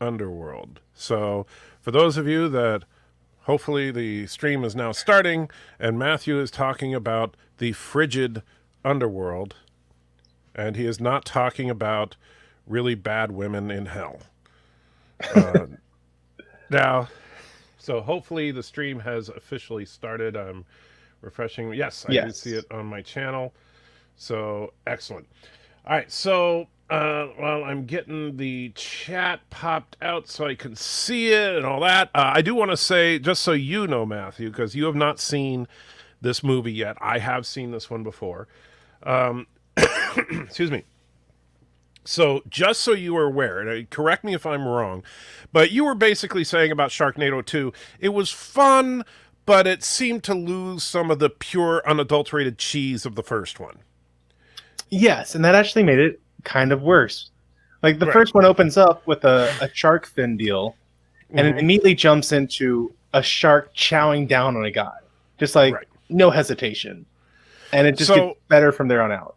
underworld. So for those of you that hopefully the stream is now starting and Matthew is talking about the frigid underworld, and he is not talking about really bad women in hell. Uh, now, so hopefully the stream has officially started. I'm refreshing. Yes, I do see Yes. it on my channel. So excellent. All right, so while I'm getting the chat popped out so I can see it and all that, I do want to say, just so you know, Matthew, because you have not seen this movie yet. I have seen this one before. Excuse me. So, just so you are aware, and correct me if I'm wrong, but you were basically saying about Sharknado 2, it was fun, but it seemed to lose some of the pure, unadulterated cheese of the first one. Yes, and that actually made it kind of worse. Like the Right. first one opens up with a shark fin deal, and it Mm-hmm. immediately jumps into a shark chowing down on a guy, just like Right. no hesitation, and it just gets So, better from there on out.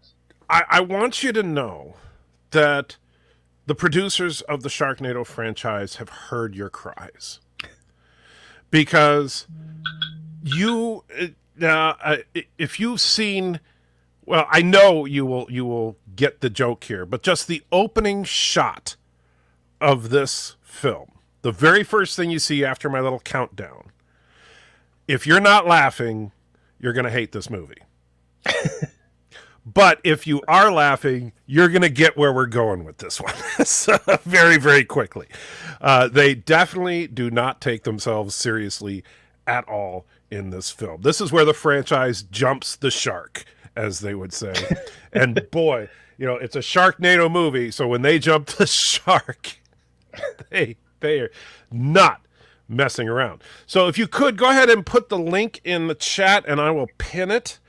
I want you to know that the producers of the Sharknado franchise have heard your cries. Because you, if you've seen, well, I know you will get the joke here, but just the opening shot of this film, the very first thing you see after my little countdown, if you're not laughing, you're going to hate this movie. But if you are laughing, you're going to get where we're going with this one so, very, very quickly. They definitely do not take themselves seriously at all in this film. This is where the franchise jumps the shark, as they would say. And boy, it's a Sharknado movie, so when they jump the shark, they are not messing around. So if you could, go ahead and put the link in the chat, and I will pin it.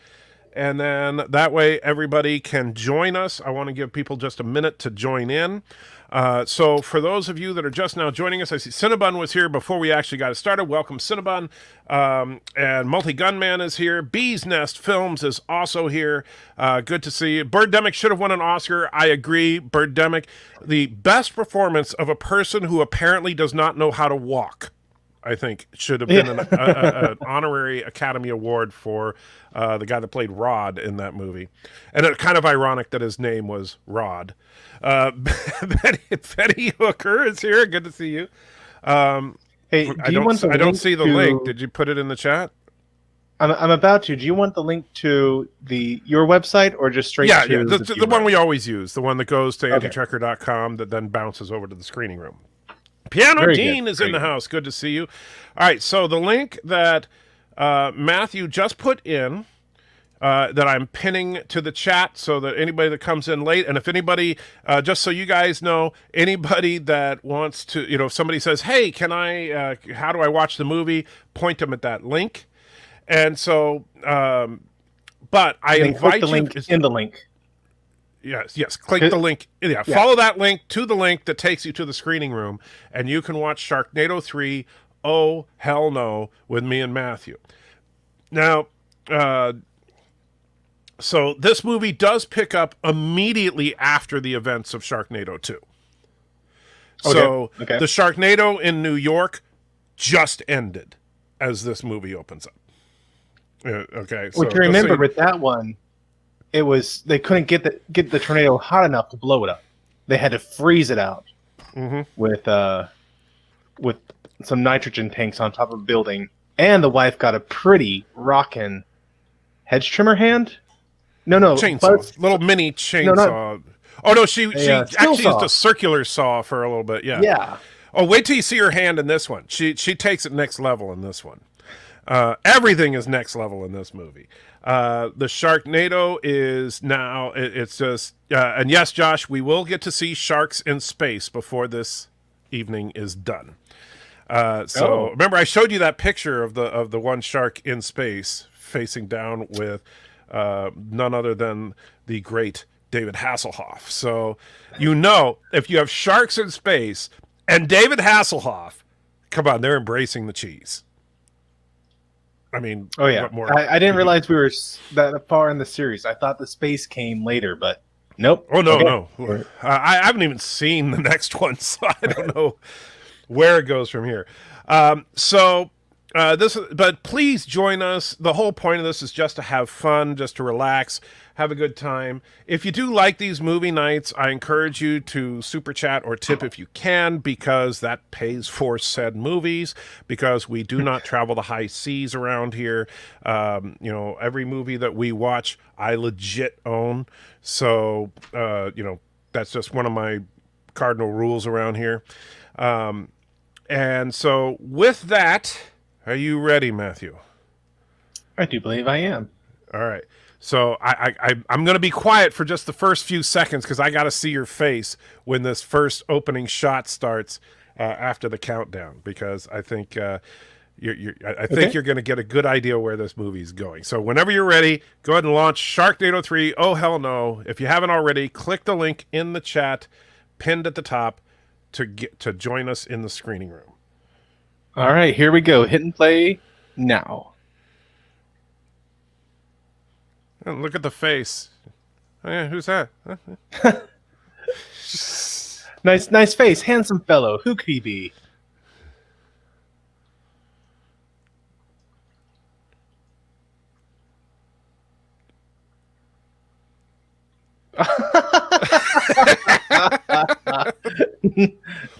And then that way everybody can join us. I want to give people just a minute to join in. So for those of you that are just now joining us, I see Cinnabon was here before we actually got it started. Welcome, Cinnabon. And Multi-Gunman is here. Bee's Nest Films is also here. Good to see you. Birdemic should have won an Oscar. I agree. Birdemic, the best performance of a person who apparently does not know how to walk. I think should have been an honorary Academy Award for the guy that played Rod in that movie. And it's kind of ironic that his name was Rod. Betty Hooker is here. Good to see you. Hey, I don't see the link. Did you put it in the chat? I'm about to. Do you want the link to your website or just straight to the one we always use, the one that goes to Okay. antitrekker.com that then bounces over to the screening room. Piano Very Dean good. is in the house. Good to see you. All right, so the link that Matthew just put in, that I'm pinning to the chat so that anybody that comes in late, and if anybody, just so you guys know, anybody that wants to, if somebody says, hey, how do I watch the movie, point them at that link. And so, but I invite the you. link in the link. Yes. Click the link. Yeah, follow that link to the link that takes you to the screening room, and you can watch Sharknado 3, Oh, Hell No, with me and Matthew. Now, so this movie does pick up immediately after the events of Sharknado 2. So Okay. the Sharknado in New York just ended as this movie opens up. Okay. Well, you remember with that one, it was they couldn't get the tornado hot enough to blow it up. They had to freeze it out with some nitrogen tanks on top of a building, and the wife got a pretty rockin' hedge trimmer hand. No, chainsaw, little mini chainsaw. Oh no, she actually used a circular saw for a little bit. Yeah. Yeah. Oh, wait till you see her hand in this one. She takes it next level in this one. Everything is next level in this movie. The Sharknado is now, it's just, and yes, Josh, we will get to see sharks in space before this evening is done. Remember, I showed you that picture of the one shark in space facing down with none other than the great David Hasselhoff. So, if you have sharks in space and David Hasselhoff, come on, they're embracing the cheese. I mean, oh yeah. What more I didn't realize we were that far in the series. I thought the space came later, but Nope. Oh, no, Okay. no. I haven't even seen the next one, so I don't know where it goes from here. But please join us. The whole point of this is just to have fun, just to relax, have a good time. If you do like these movie nights, I encourage you to super chat or tip if you can, because that pays for said movies, because we do not travel the high seas around here. Every movie that we watch, I legit own. So, that's just one of my cardinal rules around here. And so with that, are you ready, Matthew? I do believe I am. All right. So I'm going to be quiet for just the first few seconds because I got to see your face when this first opening shot starts after the countdown, because I think you're going to get a good idea where this movie's going. So whenever you're ready, go ahead and launch Sharknado3. Oh hell no! If you haven't already, click the link in the chat, pinned at the top, to join us in the screening room. All right, here we go. Hit and play now. And look at the face. Oh, yeah, who's that? Nice face, handsome fellow. Who could he be?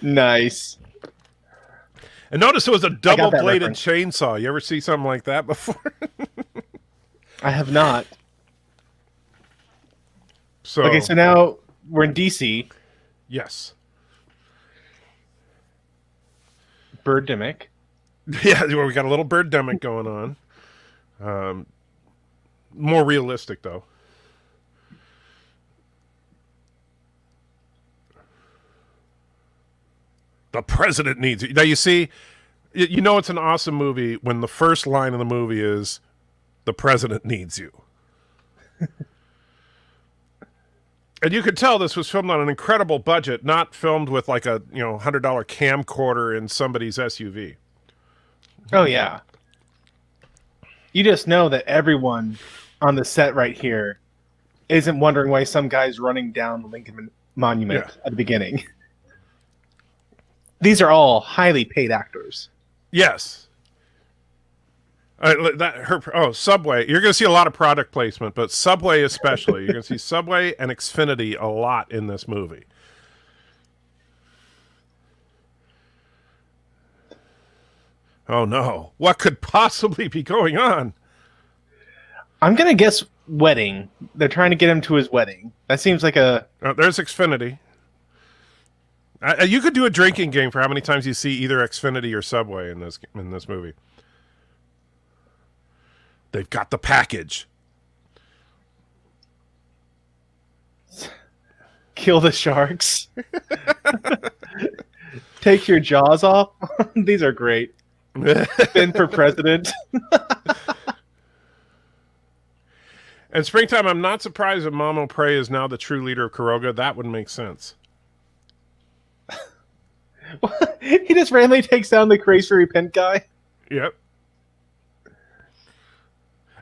Nice. And notice it was a double-bladed reference. chainsaw. You ever see something like that before? I have not. So Okay, so now we're in DC. yes. Birdemic. Yeah, we got a little birdemic going on. More realistic, though. The president needs you. Now, you see, you know it's an awesome movie when the first line of the movie is, the president needs you. And you could tell this was filmed on an incredible budget, not filmed with like a $100 camcorder in somebody's SUV. Oh, yeah. You just know that everyone on the set right here isn't wondering why some guy's running down the Lincoln Monument at the beginning. These are all highly paid actors. Yes. Subway. You're going to see a lot of product placement, but Subway especially. You're going to see Subway and Xfinity a lot in this movie. Oh, no. What could possibly be going on? I'm going to guess wedding. They're trying to get him to his wedding. That seems like a... There's Xfinity. You could do a drinking game for how many times you see either Xfinity or Subway in this movie. They've got the package. Kill the sharks. Take your jaws off. These are great. Finn for president. And Springtime, I'm not surprised that Mamo Prey is now the true leader of Kuroga. That would make sense. He just randomly takes down the crazy pent guy. Yep.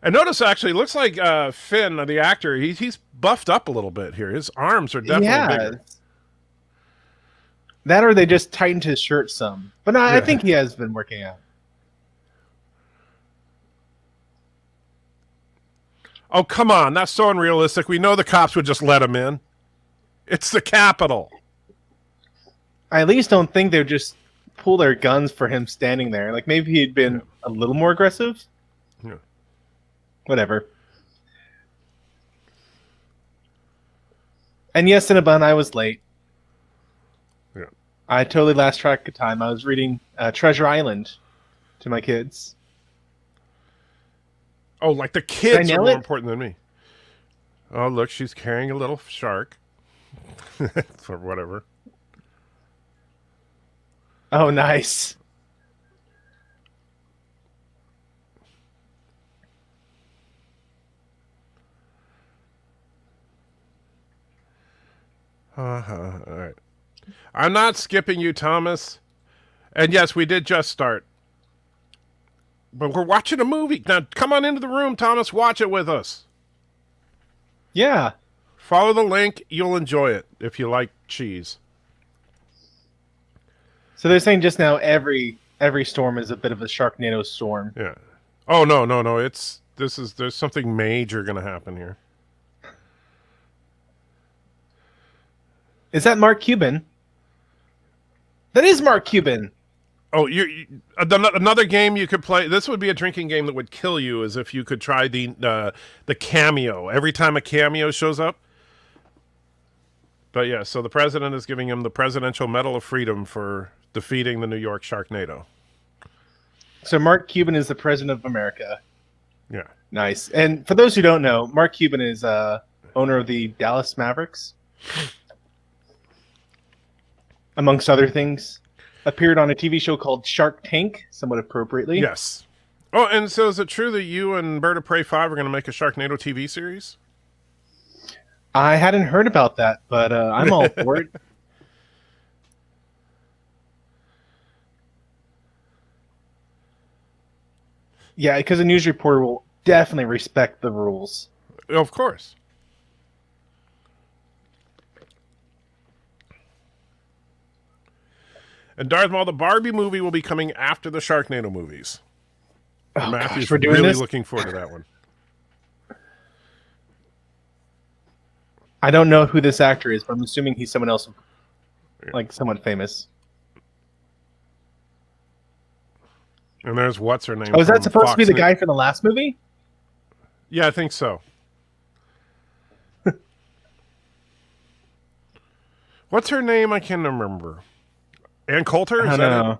And notice, actually, it looks like Finn, the actor, he's buffed up a little bit here. His arms are definitely bigger. That or they just tightened his shirt some. But no, I think he has been working out. Oh, come on. That's so unrealistic. We know the cops would just let him in. It's the Capitol. I at least don't think they would just pull their guns for him standing there. Like, maybe he'd been a little more aggressive. Yeah. Whatever. And yes, Cinnabon, I was late. Yeah. I totally lost track of time. I was reading Treasure Island to my kids. Oh, like the kids are more it? important than me. Oh, look, she's carrying a little shark. Or whatever. Oh, nice. All right. I'm not skipping you, Thomas. And yes, we did just start. But we're watching a movie. Now, come on into the room, Thomas. Watch it with us. Yeah. Follow the link. You'll enjoy it if you like cheese. So they're saying just now every storm is a bit of a Sharknado storm. Yeah. Oh no. There's something major going to happen here. Is that Mark Cuban? That is Mark Cuban. Oh, another game you could play. This would be a drinking game that would kill you. Is if you could try the cameo every time a cameo shows up. But yeah, so the president is giving him the Presidential Medal of Freedom for defeating the New York Sharknado. So Mark Cuban is the president of America. Yeah. Nice. And for those who don't know, Mark Cuban is owner of the Dallas Mavericks. Amongst other things. Appeared on a TV show called Shark Tank, somewhat appropriately. Yes. Oh, and so is it true that you and Bird of Prey 5 are going to make a Sharknado TV series? I hadn't heard about that, but I'm all for it. Yeah, because a news reporter will definitely respect the rules. Of course. And Darth Maul, the Barbie movie will be coming after the Sharknado movies. Oh, Matthew's gosh, we're doing really this? looking forward to that one. I don't know who this actor is, but I'm assuming he's someone else, like somewhat famous. And there's what's her name? Oh, is that from supposed to be Fox the News. guy from the last movie? Yeah, I think so. What's her name? I can't remember. Ann Coulter? Is I that don't it? know.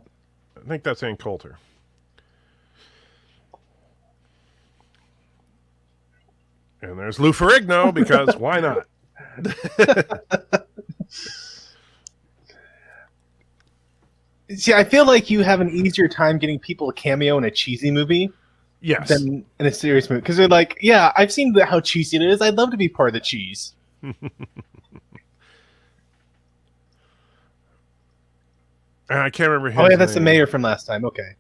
I think that's Ann Coulter. And there's Lou Ferrigno, because why not? See, I feel like you have an easier time getting people a cameo in a cheesy movie Yes. than in a serious movie. Because they're like, yeah, I've seen how cheesy it is. I'd love to be part of the cheese. I can't remember his Oh, yeah, that's the name. mayor from last time. Okay.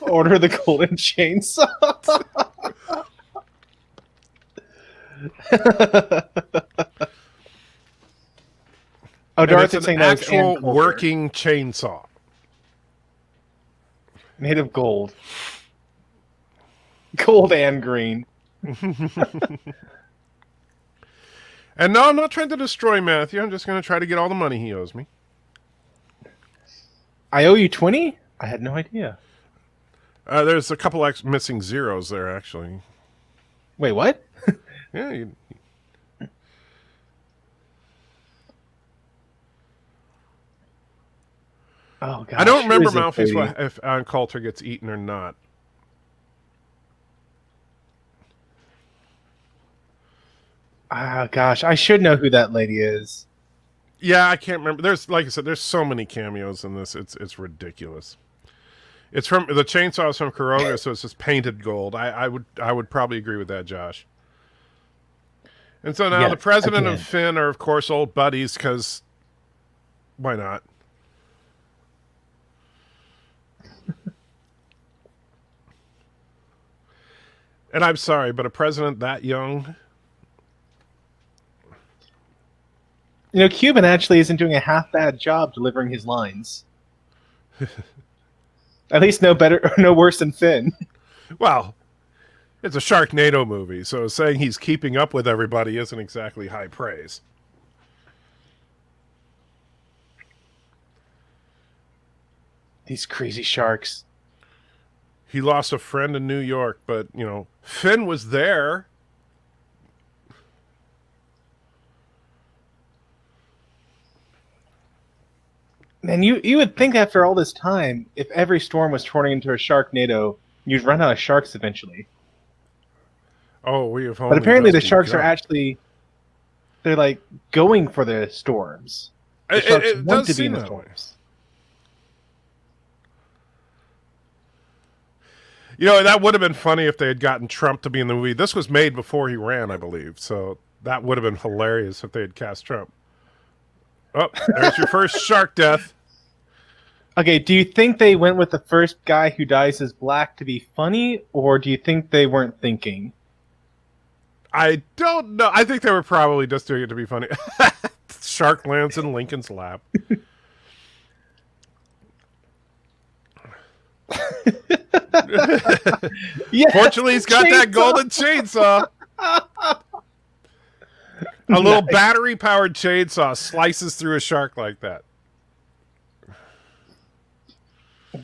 Order the golden chainsaw. Oh, And Darth it's is saying an that was actual Ann Coulter. working chainsaw. Made of gold. Gold and green. And no, I'm not trying to destroy Matthew. I'm just going to try to get all the money he owes me. I owe you 20? I had no idea. There's a couple missing zeros there, actually. Wait, what? Yeah. Oh, gosh. I don't who remember, is it, Malphys, Cody? if Ann Coulter gets eaten or not. Ah, gosh. I should know who that lady is. Yeah, I can't remember. There's, like I said, there's so many cameos in this. It's ridiculous. It's from the chainsaw is from Kuroga, so it's just painted gold. I would probably agree with that, Josh. And so now Yeah, the president again. and Finn are, of course, old buddies, because why not? And I'm sorry, but a president that young, You know, Cuban actually isn't doing a half bad job delivering his lines. At least no better, no worse than Finn. well, it's a Sharknado movie, so saying he's keeping up with everybody isn't exactly high praise. These crazy sharks. He lost a friend in New York, but, you know, Finn was there. Man, you would think after all this time, if every storm was turning into a Sharknado, you'd run out of sharks eventually. Oh, we have. But apparently the sharks are actually, they're like going for the storms. The sharks It want does to be in seem the that way. storms. You know, that would have been funny if they had gotten Trump to be in the movie. This was made before he ran, I believe. So that would have been hilarious if they had cast Trump. Oh, there's your first shark death. Okay, do you think they went with the first guy who dies as black to be funny, or do you think they weren't thinking? I don't know. I think they were probably just doing it to be funny. Shark lands in Lincoln's lap. Yeah, Fortunately, he's got that golden chainsaw. A little battery-powered chainsaw slices through a shark like that.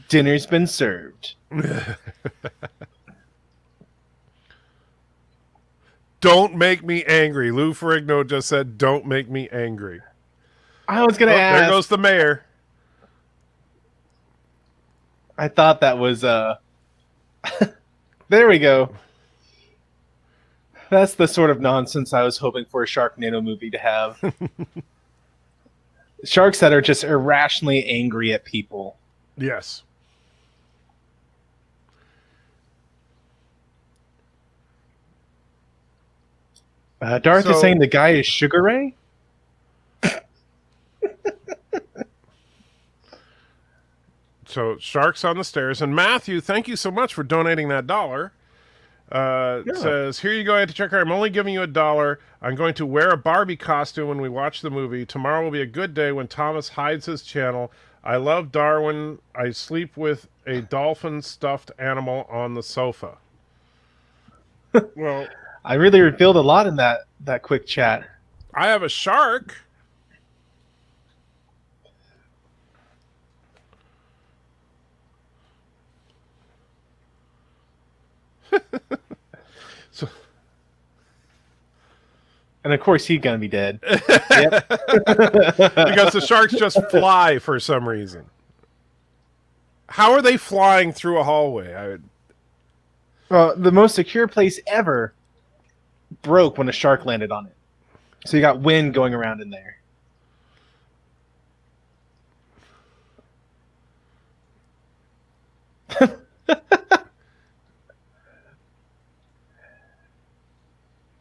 Dinner's been served. Don't make me angry. Lou Ferrigno just said, "Don't make me angry." I was gonna ask. There goes the mayor. I thought that was There we go. That's the sort of nonsense I was hoping for a Sharknado movie to have. Sharks that are just irrationally angry at people. Yes. Darth is saying the guy is Sugar Ray? So sharks on the stairs. And Matthew, thank you so much for donating that $1. Says, here you go, Anti-Checker. I'm only giving you $1. I'm going to wear a Barbie costume when we watch the movie. Tomorrow will be a good day when Thomas hides his channel. I love Darwin. I sleep with a dolphin stuffed animal on the sofa. Well, I really revealed a lot in that quick chat. I have a shark. So, and of course he's gonna be dead. Yep. Because the sharks just fly for some reason. How are they flying through a hallway? Well, the most secure place ever broke when a shark landed on it. So you got wind going around in there.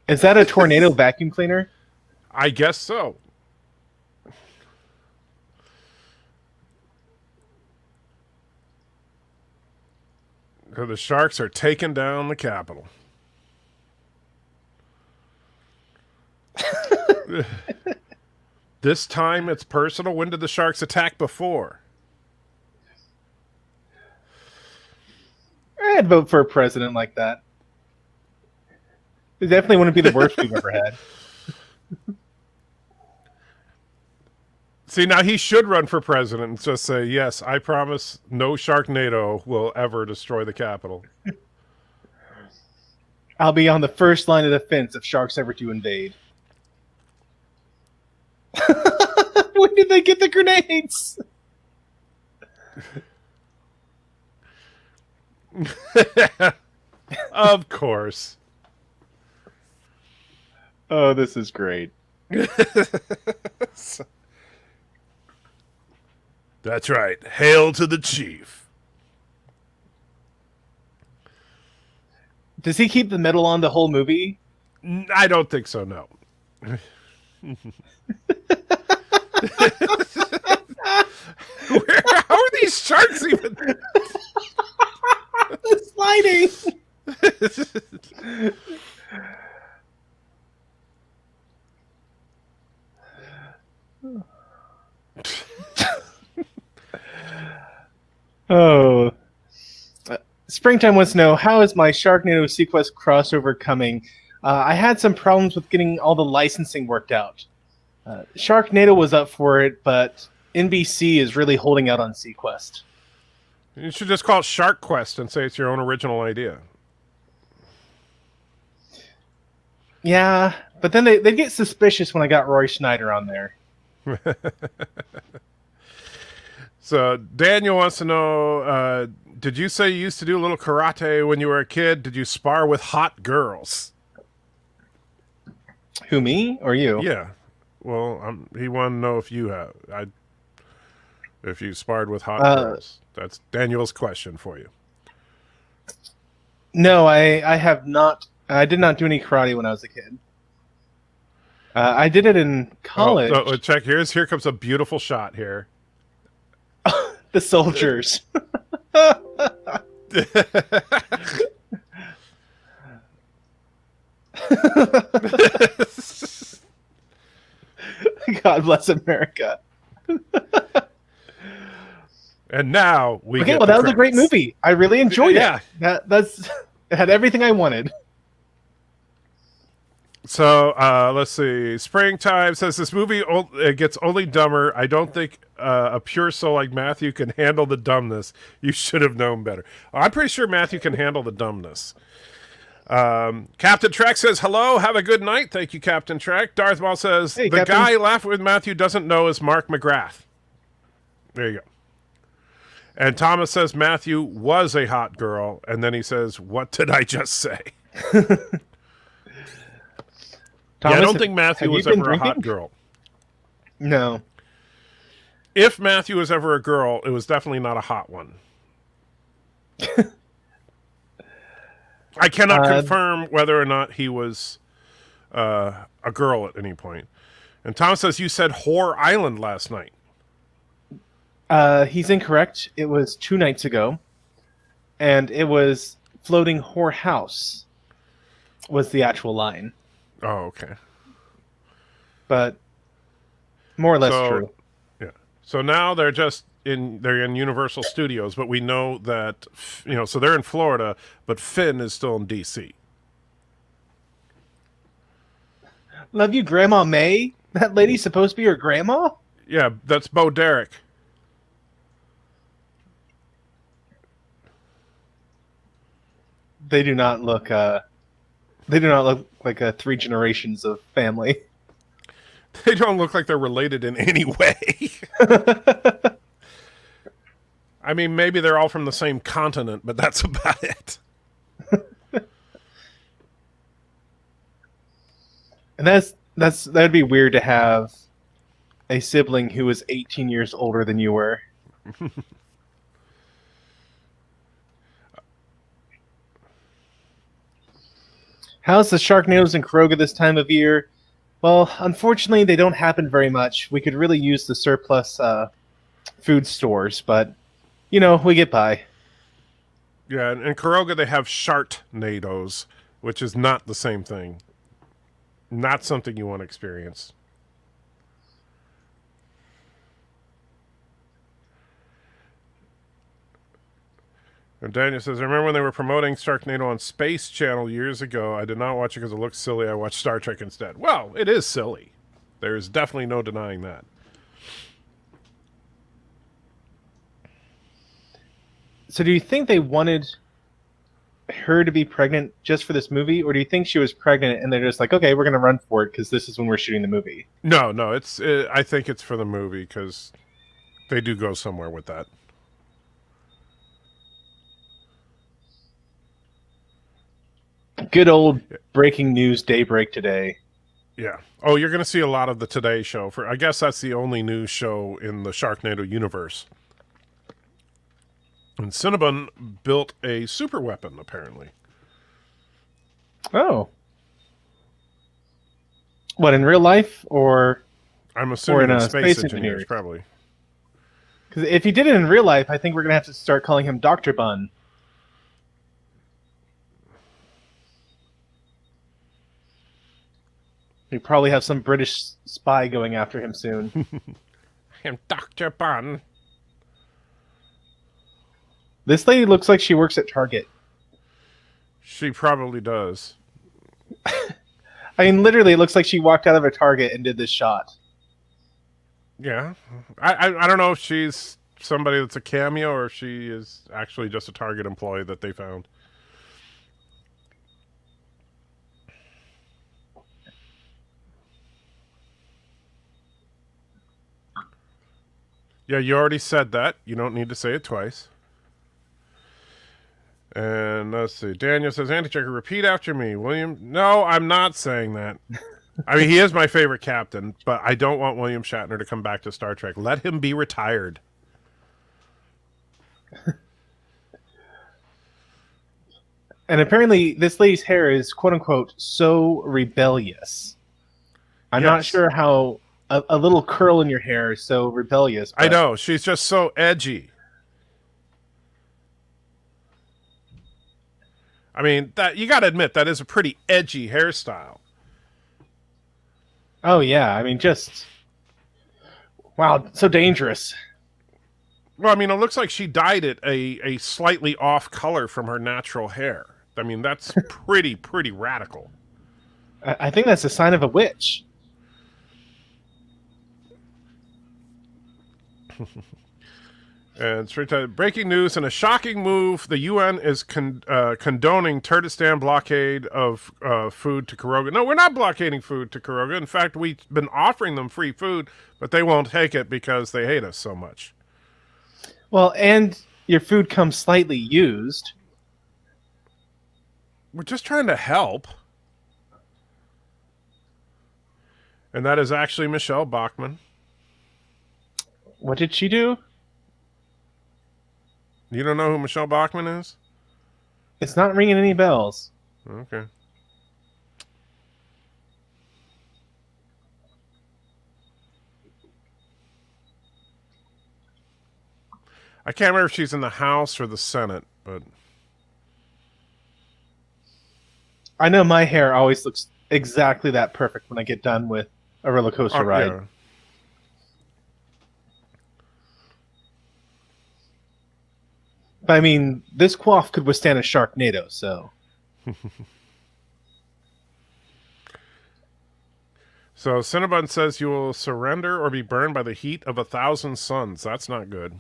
Is that a tornado vacuum cleaner? I guess so. So the sharks are taking down the Capitol. This time it's personal. When did the sharks attack before? I'd vote for a president like that. It definitely wouldn't be the worst we've ever had. See, now he should run for president and just say, yes, I promise no Sharknado will ever destroy the Capitol. I'll be on the first line of defense if sharks ever do invade. When did they get the grenades? Of course. Oh, this is great. That's right. Hail to the chief. Does he keep the medal on the whole movie? I don't think so, no. How are these sharks even? It's sliding. Oh. Springtime wants to know, how is my Sharknado Sequest crossover coming? I had some problems with getting all the licensing worked out. Sharknado was up for it, but NBC is really holding out on Sequest. You should just call it Shark Quest and say it's your own original idea. Yeah, but then they get suspicious when I got Roy Schneider on there. So Daniel wants to know, did you say you used to do a little karate when you were a kid? Did you spar with hot girls? Who, me or you? Yeah. Well, he wanted to know if you have. If you sparred with hot girls. That's Daniel's question for you. No, I have not. I did not do any karate when I was a kid. I did it in college. Oh, check. Here comes a beautiful shot here. The soldiers. God bless America. And now we Okay, get well, the that was a great credits. movie. I really enjoyed Yeah. it. That's it had everything I wanted. So let's see. Springtime says this movie it gets only dumber. I don't think a pure soul like Matthew can handle the dumbness. You should have known better. I'm pretty sure Matthew can handle the dumbness. Captain Trek says hello. Have a good night. Thank you, Captain Trek. Darth Maul says Hey, the Captain. guy laughing with Matthew doesn't know is Mark McGrath. There you go. And Thomas says Matthew was a hot girl, and then he says, "What did I just say?" Thomas, I don't think Matthew have you was been ever a hot drinking? girl. No. If Matthew was ever a girl, it was definitely not a hot one. I cannot confirm whether or not he was a girl at any point. And Tom says you said Whore Island last night. He's incorrect. It was 2 nights ago, and it was Floating Whore House was the actual line. Oh, okay. But more or less true. Yeah. So now they're in Universal Studios, but we know that so they're in Florida, but Finn is still in DC. Love you, Grandma May? That lady's supposed to be your grandma? Yeah, that's Bo Derek. They do not look like 3 generations of family. They don't look like they're related in any way. I mean, maybe they're all from the same continent, but that's about it. And that'd be weird to have a sibling who was 18 years older than you were. How's the Sharknadoes in Kuroga this time of year? Well, unfortunately, they don't happen very much. We could really use the surplus food stores, but, we get by. Yeah, in Kuroga they have Sharknadoes, which is not the same thing. Not something you want to experience. And Daniel says, I remember when they were promoting Sharknado on Space Channel years ago. I did not watch it because it looked silly. I watched Star Trek instead. Well, it is silly. There's definitely no denying that. So do you think they wanted her to be pregnant just for this movie, or do you think she was pregnant and they're just like, okay, we're going to run for it because this is when we're shooting the movie? No, I think it's for the movie because they do go somewhere with that. Good old breaking news daybreak today. Yeah. Oh, you're going to see a lot of the Today Show. I guess that's the only news show in the Sharknado universe. And Cinnabon built a super weapon, apparently. Oh. What, in real life, or I'm assuming in in space engineers, engineers, probably. Because if he did it in real life, I think we're going to have to start calling him Dr. Bun. We probably have some British spy going after him soon. I'm Dr. Bun. This lady looks like she works at Target. She probably does. I mean, literally, it looks like she walked out of a Target and did this shot. Yeah. I don't know if she's somebody that's a cameo or if she is actually just a Target employee that they found. Yeah, you already said that. You don't need to say it twice. And let's see. Daniel says, Anti-Checker, repeat after me. William, no, I'm not saying that. I mean, he is my favorite captain, but I don't want William Shatner to come back to Star Trek. Let him be retired. And apparently, this lady's hair is, quote-unquote, so rebellious. I'm not sure how a little curl in your hair is so rebellious. I know. She's just so edgy. I mean, that you got to admit that is a pretty edgy hairstyle. Oh yeah, I mean, just wow, so dangerous. Well, I mean, it looks like she dyed it a slightly off color from her natural hair. I mean, that's pretty radical. I think that's a sign of a witch. And straight to breaking news: in a shocking move, the UN is condoning Kurdistan blockade of food to Karoga. No, we're not blockading food to Karoga. In fact, we've been offering them free food, but they won't take it because they hate us so much. Well, and your food comes slightly used. We're just trying to help. And that is actually Michelle Bachmann. What did she do? You don't know who Michelle Bachmann is? It's not ringing any bells. Okay. I can't remember if she's in the House or the Senate, but I know my hair always looks exactly that perfect when I get done with a roller coaster ride. Yeah. But I mean, this coif could withstand a Sharknado, so. So Cinnabon says you will surrender or be burned by the heat of 1,000 suns. That's not good.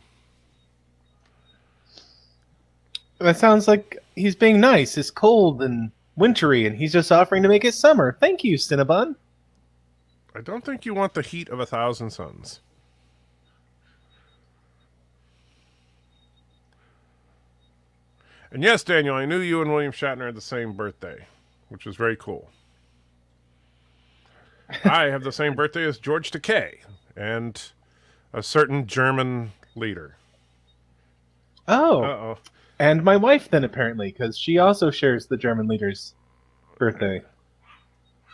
That sounds like he's being nice. It's cold and wintry, and he's just offering to make it summer. Thank you, Cinnabon. I don't think you want the heat of 1,000 suns. And yes, Daniel, I knew you and William Shatner had the same birthday, which was very cool. I have the same birthday as George Takei and a certain German leader. Oh. Uh-oh. And my wife, then, apparently, because she also shares the German leader's birthday.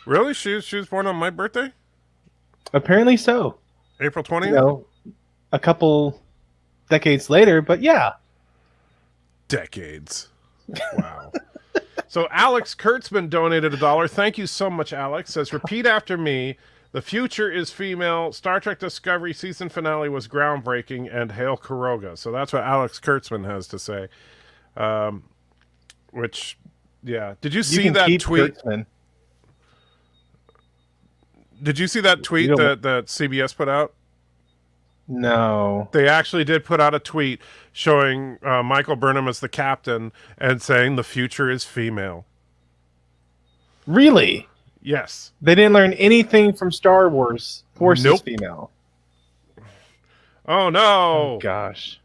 Really? She was born on my birthday? Apparently so. April 20th? You know, a couple decades later, but yeah. Decades. Wow. So Alex Kurtzman donated $1. Thank you so much, Alex. Says, repeat after me. The future is female. Star Trek Discovery season finale was groundbreaking, and hail Karoga. So that's what Alex Kurtzman has to say. Which, yeah. Did you see that tweet? Kurtzman. Did you see that tweet that CBS put out? No. They actually did put out a tweet showing Michael Burnham as the captain and saying the future is female. Really? Yes. They didn't learn anything from Star Wars. Force is Nope. female. Oh, no. Oh, gosh.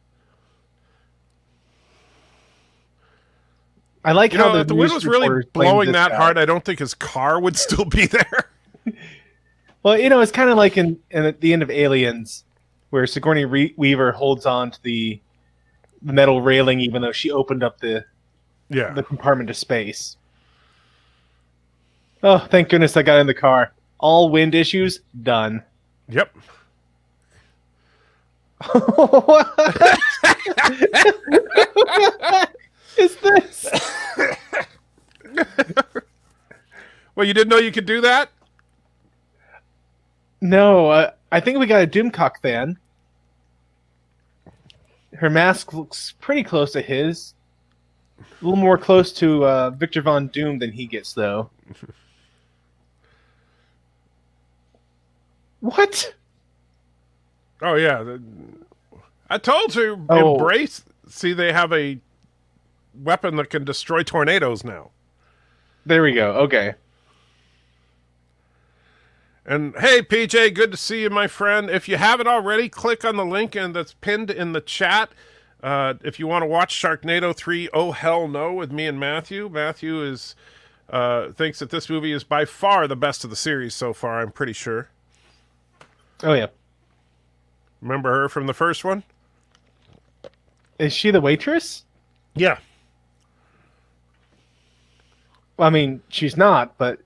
I like how if the wind was really blowing that hard, I don't think his car would still be there. Well, it's kind of like in at the end of Aliens, where Sigourney Weaver holds on to the metal railing even though she opened up the compartment to space. Oh, thank goodness I got in the car. All wind issues, done. Yep. What is this? Well, you didn't know you could do that? No, I think we got a Doomcock fan. Her mask looks pretty close to his. A little more close to Victor Von Doom than he gets, though. What? Oh, yeah. I told you, embrace. See, they have a weapon that can destroy tornadoes now. There we go. Okay. And hey, PJ, good to see you, my friend. If you haven't already, click on the link that's pinned in the chat. If you want to watch Sharknado 3, Oh Hell No, with me and Matthew. Matthew is thinks that this movie is by far the best of the series so far, I'm pretty sure. Oh, yeah. Remember her from the first one? Is she the waitress? Yeah. Well, I mean, she's not, but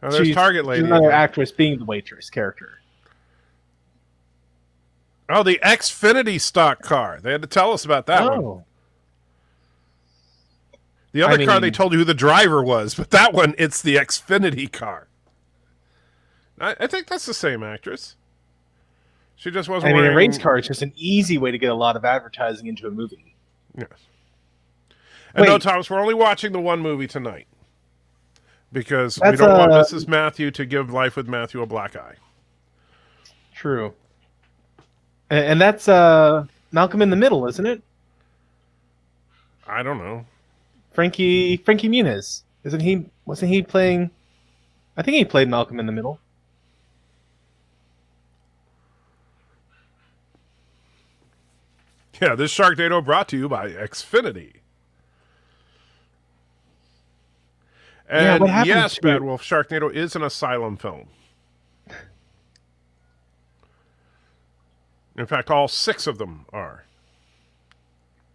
there's Target Lady. She's another actress being the waitress character. Oh, the Xfinity stock car. They had to tell us about that one. The other car, they told you who the driver was, but that one, it's the Xfinity car. I think that's the same actress. She just wasn't wearing... a race car is just an easy way to get a lot of advertising into a movie. Yes. And no, Thomas, we're only watching the one movie tonight. Because we don't want Mrs. Matthew to give Life with Matthew a black eye. True. And that's Malcolm in the Middle, isn't it? I don't know. Frankie Muniz. Wasn't he playing... I think he played Malcolm in the Middle. Yeah, this Sharknado brought to you by Xfinity. And yes, Bad Wolf, Sharknado is an asylum film. In fact, all 6 of them are.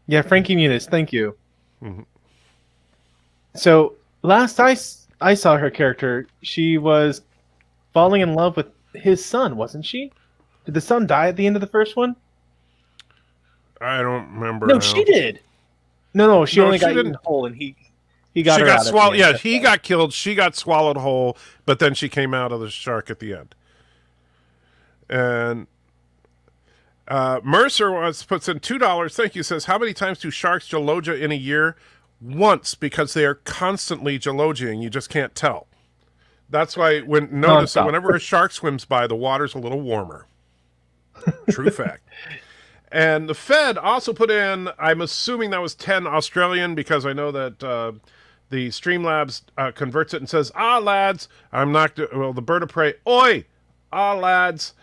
Yeah, Frankie Muniz, thank you. Mm-hmm. So, last I saw her character, she was falling in love with his son, wasn't she? Did the son die at the end of the first one? I don't remember. No, she did. No, she only got eaten whole, and he got her out. Swallowed. Yeah, he got killed. She got swallowed whole, but then she came out of the shark at the end. And Mercer puts in $2. Thank you. Says, how many times do sharks geologia in a year? Once, because they are constantly geologiaing. You just can't tell. That's why notice that whenever a shark swims by, the water's a little warmer. True fact. And the Fed also put in, I'm assuming that was 10 Australian, because I know that the Streamlabs converts it and says, lads, the bird of prey, oi, lads,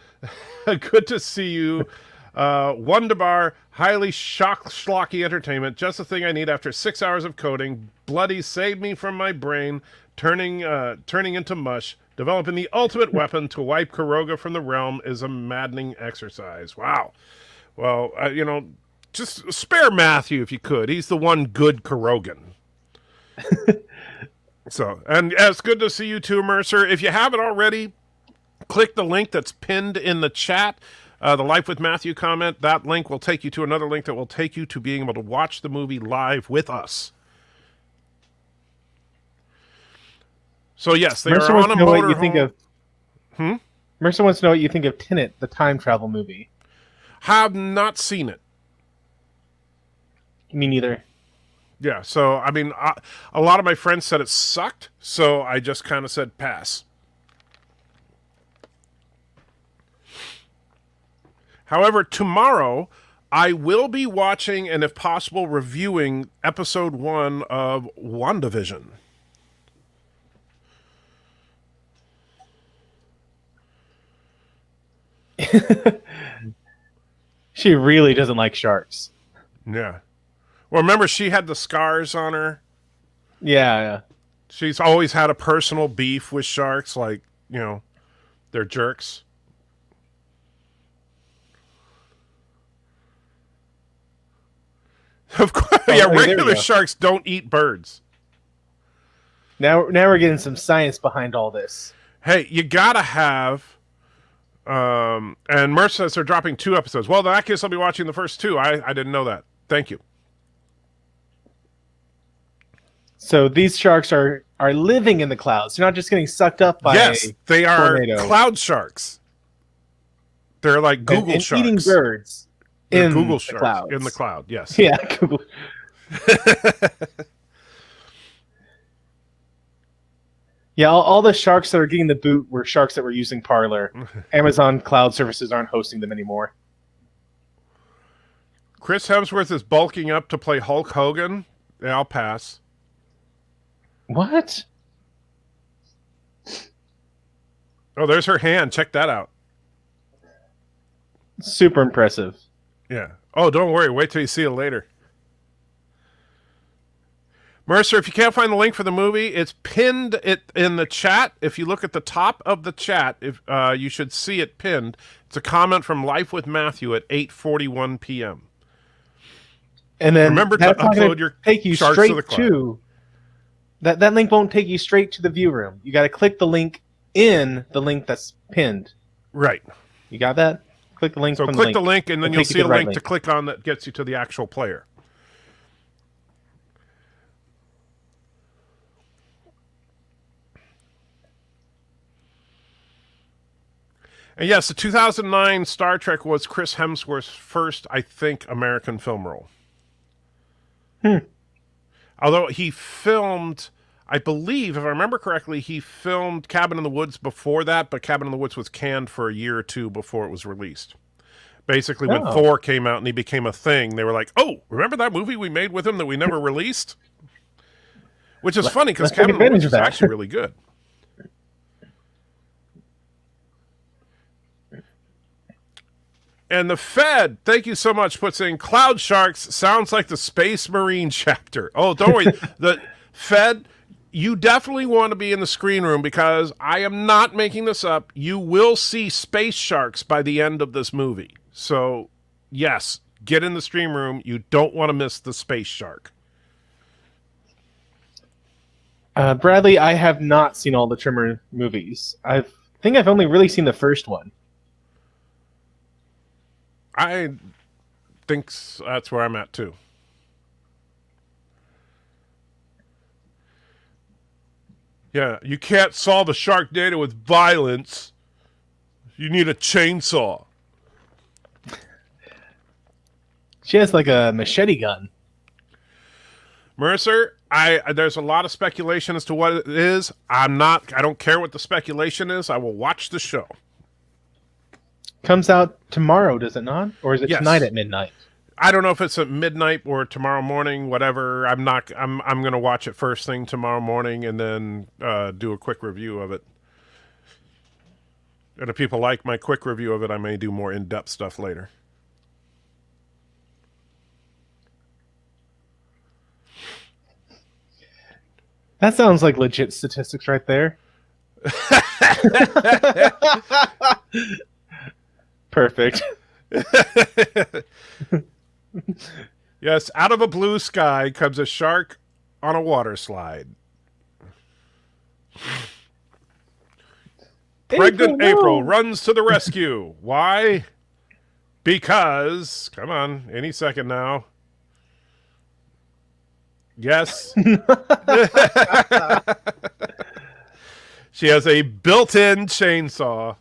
good to see you. Wonderbar, highly schlocky entertainment, just the thing I need after 6 hours of coding. Bloody saved me from my brain, turning into mush. Developing the ultimate weapon to wipe Kuroga from the realm is a maddening exercise. Wow. Well, just spare Matthew if you could. He's the one good Kurogan. So, and it's good to see you too, Mercer. If you haven't already, click the link that's pinned in the chat. The Life with Matthew comment. That link will take you to another link that will take you to being able to watch the movie live with us. So yes, they are on a motorhome. Mercer wants to know what you think of Tenet, the time travel movie. Have not seen it. Me neither. Yeah, so, I mean, a lot of my friends said it sucked, so I just kind of said pass. However, tomorrow, I will be watching and, if possible, reviewing episode 1 of WandaVision. She really doesn't like sharks. Yeah. Well, remember, she had the scars on her. Yeah. She's always had a personal beef with sharks, like, they're jerks. Of course, regular sharks don't eat birds. Now we're getting some science behind all this. Hey, you gotta have... and Merch says they're dropping 2 episodes. Well, in that case, I'll be watching the first 2. I didn't know that. Thank you. So these sharks are living in the clouds. They're not just getting sucked up by they are tornado. Cloud sharks. They're like Google and sharks. Eating birds in Google sharks clouds. In the cloud, yes. Yeah, Google. Yeah, all the sharks that are getting the boot were sharks that were using Parler. Amazon cloud services aren't hosting them anymore. Chris Hemsworth is bulking up to play Hulk Hogan. Yeah, I'll pass. What? Oh, there's her hand. Check that out. Super impressive. Yeah. Oh, don't worry. Wait till you see it later. Mercer, if you can't find the link for the movie, it's pinned in the chat. If you look at the top of the chat, you should see it pinned. It's a comment from Life with Matthew at 8:41 p.m. And then remember to upload your take you charts straight to the cloud. That link won't take you straight to the view room. You got to click the link in the link that's pinned. Right. You got that? Click the link. So click the link, and then you'll see a link to click on that gets you to the actual player. And yes, the 2009 Star Trek was Chris Hemsworth's first, I think, American film role. Although he filmed, I believe, if I remember correctly, he filmed Cabin in the Woods before that, but Cabin in the Woods was canned for a year or two before it was released. Basically, when Oh. Thor came out and he became a thing, they were like, "Oh, remember that movie we made with him that we never released?" Which is funny because let's take Cabin in the Woods advantage of is that. actually really good. And the Fed, thank you so much, puts in Cloud Sharks sounds like the Space Marine chapter. Oh, don't worry. The Fed, you definitely want to be in the screen room because I am not making this up. You will see space sharks by the end of this movie. So, yes, get in the stream room. You don't want to miss the space shark. Bradley, I have not seen all the Trimmer movies. I think I've only really seen the first one. I think that's where I'm at, too. Yeah, you can't solve a Sharknado with violence. You need a chainsaw. She has like a machete gun. Mercer, there's a lot of speculation as to what it is. I don't care what the speculation is. I will watch the show. Comes out tomorrow, does it not? Or is it Yes. tonight at midnight? I don't know if it's at midnight or tomorrow morning, whatever. I'm going to watch it first thing tomorrow morning and then do a quick review of it. And if people like my quick review of it, I may do more in-depth stuff later. That sounds like legit statistics right there. Perfect. Yes, out of a blue sky comes a shark on a water slide. Pregnant April runs to the rescue. Why? Because, come on, any second now. Yes. She has a built-in chainsaw.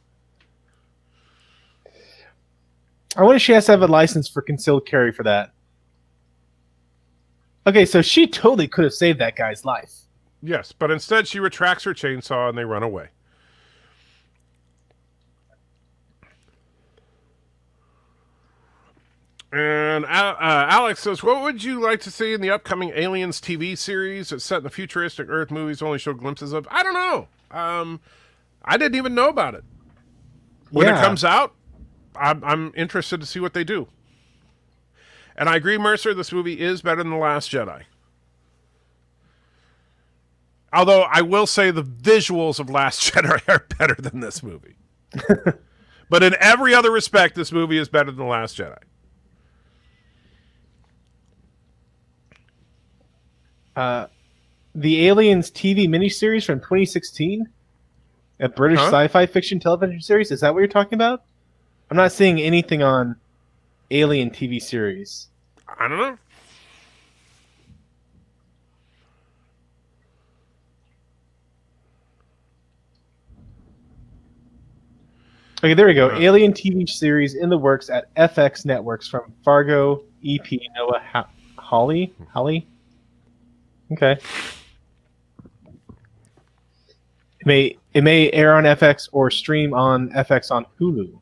I wonder if she has to have a license for concealed carry for that. Okay, so she totally could have saved that guy's life. Yes, but instead she retracts her chainsaw and they run away. And Alex says, what would you like to see in the upcoming Aliens TV series that's set in the futuristic Earth movies only show glimpses of? I don't know. I didn't even know about it. When it comes out, I'm interested to see what they do. And I agree, Mercer, this movie is better than The Last Jedi. Although I will say the visuals of Last Jedi are better than this movie. But in every other respect, this movie is better than The Last Jedi. The Aliens TV miniseries from 2016, a British sci-fi fiction television series. Is that what you're talking about? I'm not seeing anything on Alien TV series. I don't know. Okay, there we go. Alien TV series in the works at FX Networks from Fargo, EP, Noah Hawley. Okay. It may air on FX or stream on FX on Hulu.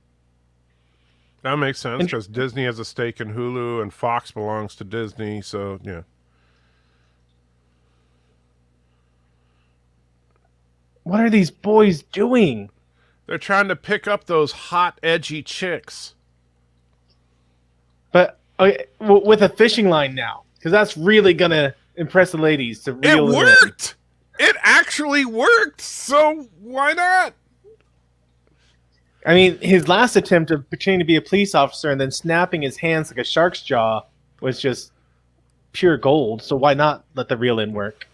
That makes sense because Disney has a stake in Hulu and Fox belongs to Disney, so yeah. What are these boys doing? They're trying to pick up those hot, edgy chicks. But okay, with a fishing line now, because that's really gonna impress the ladies. To reel it worked. It actually worked. So why not? I mean, his last attempt of pretending to be a police officer and then snapping his hands like a shark's jaw was just pure gold. So why not let the reel in work?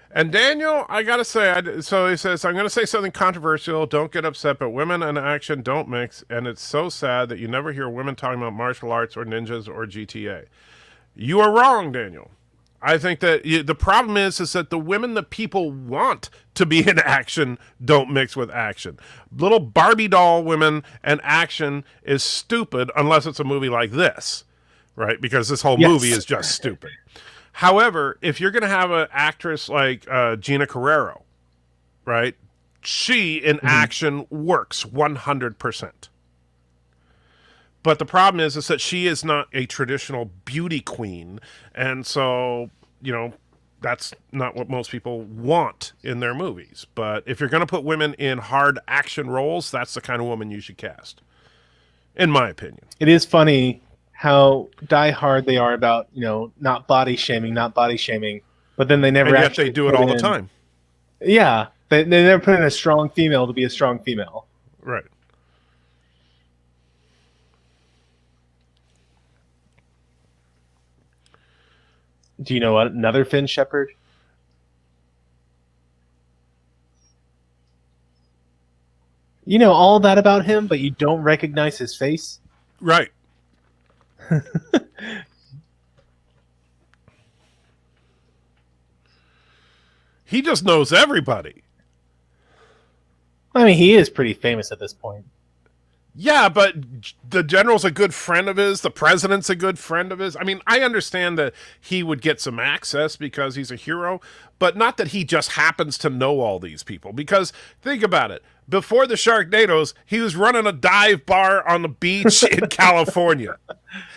And Daniel, I gotta say, so he says, I'm gonna say something controversial. Don't get upset, but women and action don't mix, and it's so sad that you never hear women talking about martial arts or ninjas or GTA. You are wrong, Daniel. I think that the problem is that the women that people want to be in action don't mix with action. Little Barbie doll women and action is stupid unless it's a movie like this, right? Because this whole movie is just stupid. However, if you're going to have an actress like Gina Carrero, right? She in action works 100%. But the problem is that she is not a traditional beauty queen. And so, that's not what most people want in their movies. But if you're going to put women in hard action roles, that's the kind of woman you should cast, in my opinion. It is funny how diehard they are about, not body shaming, but then they never and yet actually they do it all the time. Yeah. They never put in a strong female to be a strong female. Right. Do you know what another Finn Shepherd? You know all that about him, but you don't recognize his face? Right. He just knows everybody. I mean, he is pretty famous at this point. Yeah, but the general's a good friend of his. The president's a good friend of his. I mean, I understand that he would get some access because he's a hero, but not that he just happens to know all these people. Because think about it. Before the Sharknadoes, he was running a dive bar on the beach in California.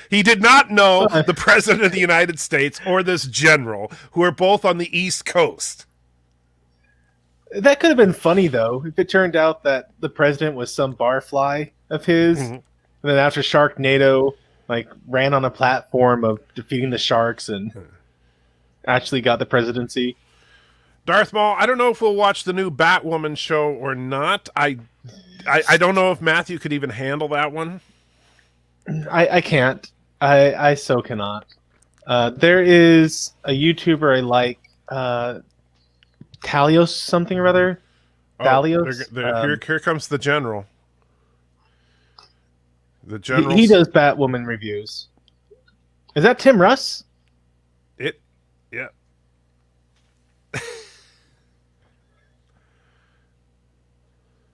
He did not know the president of the United States or this general, who are both on the East Coast. That could have been funny, though, if it turned out that the president was some barfly of his. And then after Sharknado, ran on a platform of defeating the sharks and actually got the presidency. Darth Maul, I don't know if we'll watch the new Batwoman show or not. I don't know if Matthew could even handle that one. I can't. I so cannot. There is a YouTuber I like, Talios something or other. Talios. Here comes the general. The general. He does Batwoman reviews. Is that Tim Russ? Yeah.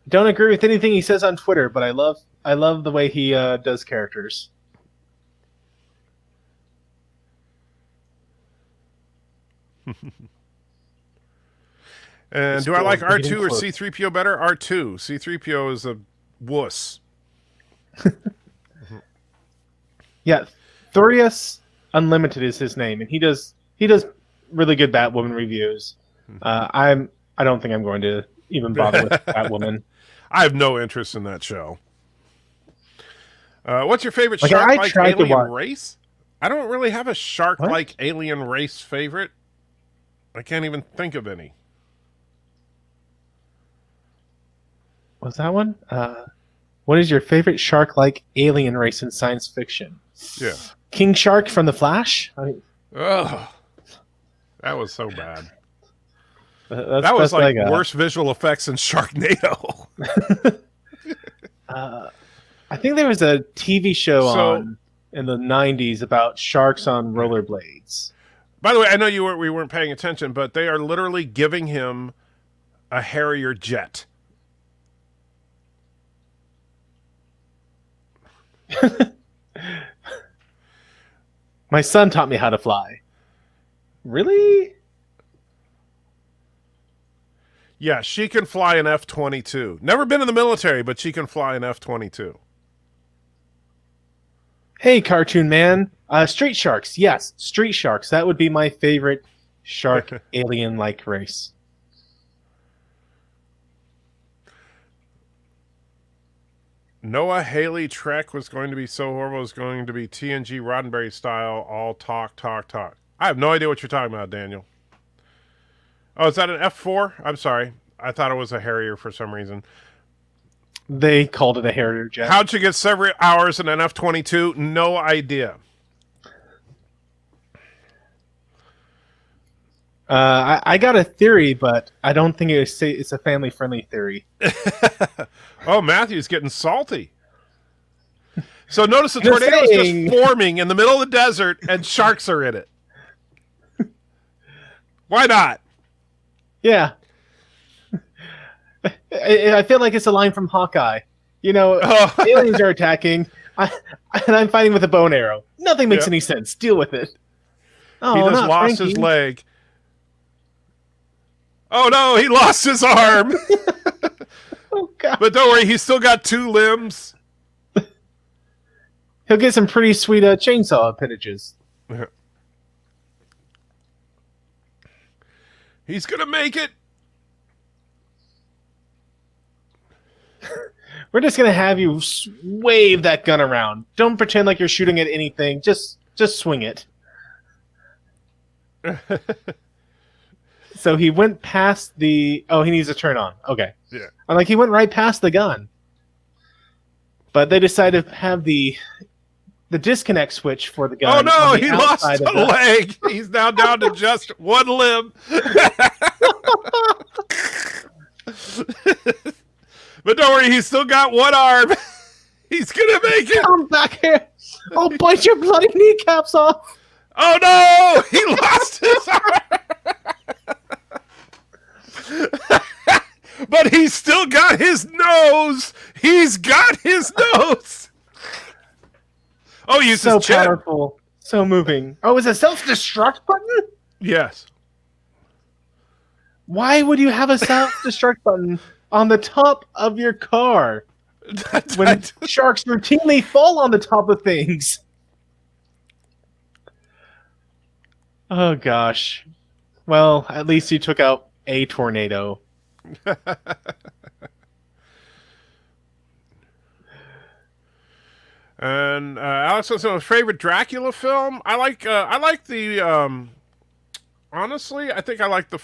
Don't agree with anything he says on Twitter, but I love the way he does characters. And do I like R2 or C-3PO better? R2. C-3PO is a wuss. Yeah, Thorius Unlimited is his name, and he does really good Batwoman reviews. I don't think I'm going to even bother with Batwoman. I have no interest in that show. What's your favorite shark-like alien race? I don't really have a shark-like alien race favorite. I can't even think of any. What's that one? What is your favorite shark-like alien race in science fiction? Yeah. King Shark from The Flash? Ugh. That was so bad. That was like worse visual effects than Sharknado. I think there was a TV show on in the 90s about sharks on rollerblades. By the way, I know we weren't paying attention, but they are literally giving him a Harrier jet. My son taught me how to fly. Really? Yeah, she can fly an F-22. Never been in the military, but she can fly an F-22. Hey, cartoon man. Street sharks. Yes, street sharks. That would be my favorite shark alien-like race. Noah Haley Trek was going to be so horrible. It was going to be TNG Roddenberry style, all talk. I have no idea what you're talking about, Daniel. Oh, is that an F4? I'm sorry. I thought it was a Harrier for some reason. They called it a Harrier jet. How'd you get several hours in an F-22? No idea. I got a theory, but I don't think it's a family-friendly theory. Oh, Matthew's getting salty. So notice the tornado is just forming in the middle of the desert, and sharks are in it. Why not? Yeah. I feel like it's a line from Hawkeye. You know, Oh. aliens are attacking, and I'm fighting with a bow and arrow. Nothing makes Yep. any sense. Deal with it. Oh, He just not lost Frankie. his leg. Oh no, he lost his arm. Oh god. But don't worry, he's still got 2 limbs. He'll get some pretty sweet chainsaw appendages. He's gonna make it. We're just gonna have you wave that gun around. Don't pretend like you're shooting at anything. Just swing it. So he went past the. Oh, he needs to turn on. Okay. Yeah. I'm like, he went right past the gun. But they decided to have the disconnect switch for the gun. Oh no, on the he lost outside a of the- leg. He's now down to just 1 limb. But don't worry, he's still got 1 arm. He's gonna make it. Come back here! I'll bite your bloody kneecaps off! Oh no! He lost his arm. But he's still got his nose. He's got his nose. Oh, he's So his chin. powerful. So moving. Oh, is a self-destruct button? Yes. Why would you have a self-destruct button on the top of your car when sharks routinely fall on the top of things? Oh gosh. Well, at least you took out a tornado. And Alex wants to know his favorite Dracula film. I like the honestly, I think I like the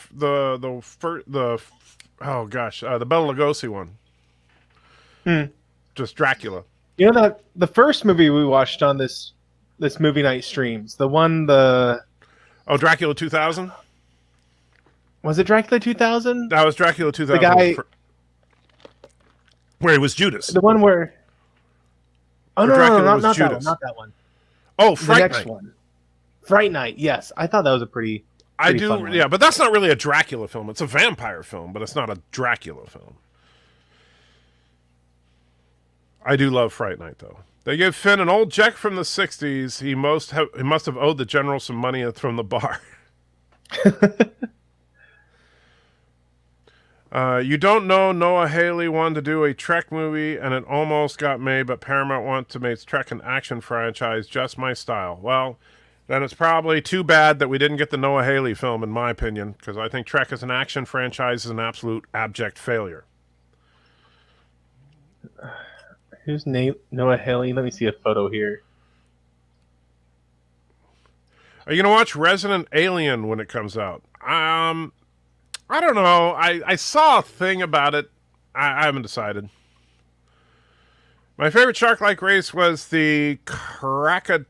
oh gosh, the Bela Lugosi one. Just Dracula. You know that the first movie we watched on this movie night streams, Oh, Dracula 2000? was it Dracula 2000? That was Dracula 2000. The guy where he was Judas. The one where Oh no, Dracula not was that one, Judas. not that one. Oh, The Fright next Night. one. Fright Night, yes. I thought that was a pretty I fun do, one. yeah, but that's not really a Dracula film. It's a vampire film, but it's not a Dracula film. I do love Fright Night, though. They give Finn an old check from the 60s. He must have owed the general some money from the bar. You don't know Noah Hawley wanted to do a Trek movie, and it almost got made, but Paramount wanted to make Trek an action franchise, just my style. Well, then it's probably too bad that we didn't get the Noah Hawley film, in my opinion, because I think Trek as an action franchise is an absolute abject failure. Who's Noah Hawley? Let me see a photo here. Are you going to watch Resident Alien when it comes out? I don't know. I saw a thing about it. I haven't decided. My favorite shark-like race was the Krakatoans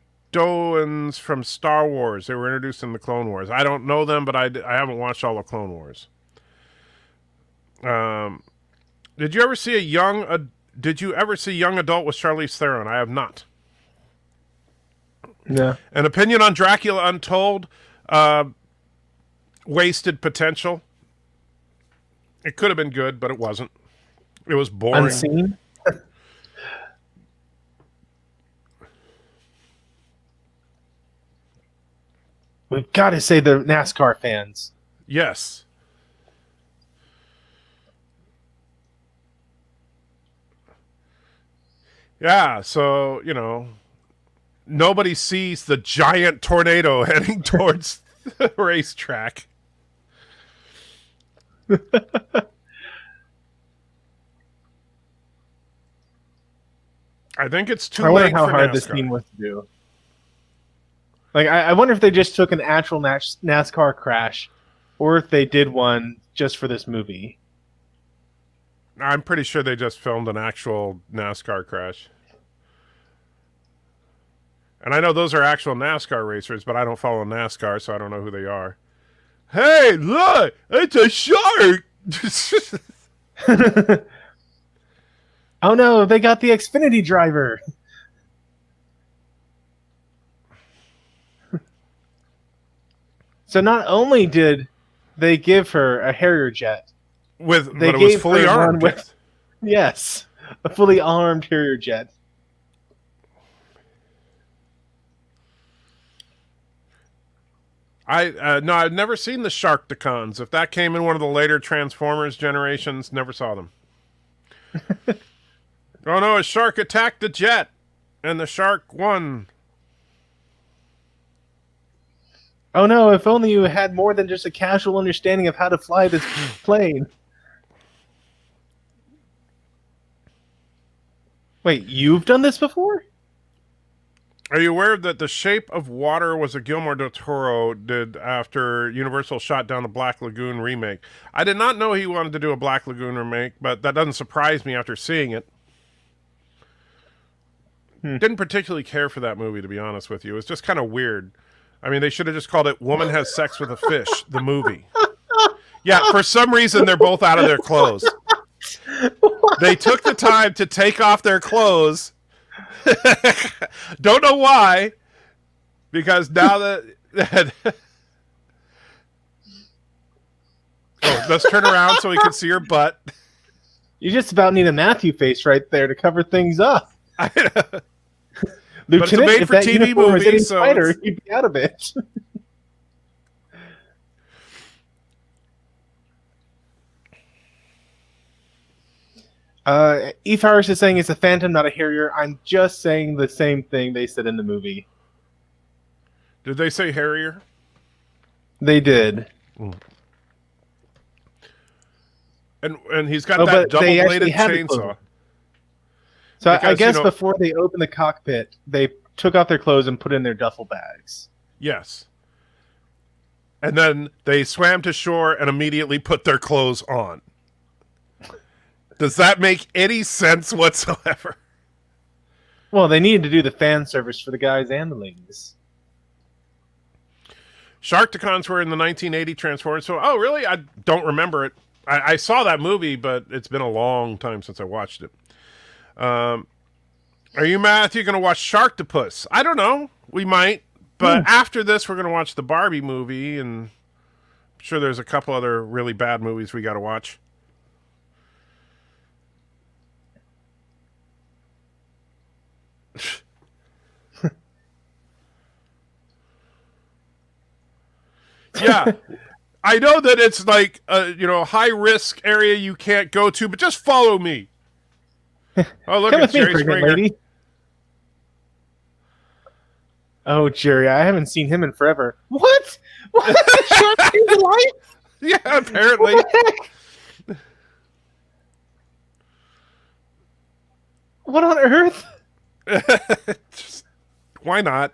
from Star Wars. They were introduced in the Clone Wars. I don't know them, but I haven't watched all the Clone Wars. Did you ever see Young Adult with Charlize Theron? I have not. Yeah. An opinion on Dracula Untold. Wasted potential. It could have been good, but it wasn't. It was boring. Unseen? We've got to say the NASCAR fans. Yes. Yeah, so, nobody sees the giant tornado heading towards the racetrack. I think it's too I wonder late how for hard NASCAR. this scene was to do. Like, I wonder if they just took an actual NASCAR crash, or if they did one just for this movie. I'm pretty sure they just filmed an actual NASCAR crash. And I know those are actual NASCAR racers, but I don't follow NASCAR, so I don't know who they are. Hey, look! It's a shark! Oh no, they got the Xfinity driver. So not only did they give her a Harrier jet. But They it was gave fully her one armed. with, yes, a fully armed Harrier jet. No, I've never seen the Sharkticons. If that came in one of the later Transformers generations, never saw them. Oh no, a shark attacked the jet, and the shark won. Oh no, if only you had more than just a casual understanding of how to fly this plane. Wait, you've done this before? Are you aware that The Shape of Water was a Guillermo del Toro did after Universal shot down the Black Lagoon remake? I did not know he wanted to do a Black Lagoon remake, but that doesn't surprise me after seeing it. Didn't particularly care for that movie, to be honest with you. It was just kind of weird. I mean, they should have just called it Woman Has Sex with a Fish, the movie. Yeah, for some reason, they're both out of their clothes. They took the time to take off their clothes. Don't know why. Because now that... Oh, let's turn around so we can see her butt. You just about need a Matthew face right there to cover things up. But it's a Lieutenant, if that made-for-TV uniform was movie, any so tighter, it's- you'd be out of it. E-Virus is saying it's a Phantom, not a Harrier. I'm just saying the same thing they said in the movie. Did they say Harrier? They did. And he's got Oh, that but they double-bladed actually had the chainsaw. clothes. So I Because, guess you know- before they opened the cockpit, they took off their clothes and put in their duffel bags. Yes. And then they swam to shore and immediately put their clothes on. Does that make any sense whatsoever? Well, they needed to do the fan service for the guys and the ladies. Sharkticons were in the 1980 Transformers. So, oh, really? I don't remember it. I saw that movie, but it's been a long time since I watched it. Are you, Matthew, going to watch Sharktopus? I don't know. We might. But after this, we're going to watch the Barbie movie, and I'm sure there's a couple other really bad movies we got to watch. Yeah. I know that it's like a high risk area you can't go to, but just follow me. Oh, look Come at with me, Jerry pregnant Springer. lady. Oh, Jerry, I haven't seen him in forever. What? What? Shark came to life? Yeah, apparently. What the heck? What on earth? Just, why not?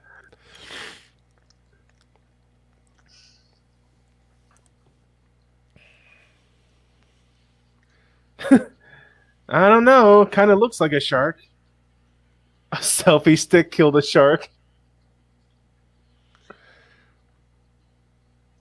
I don't know. Kind of looks like a shark. A selfie stick killed a shark.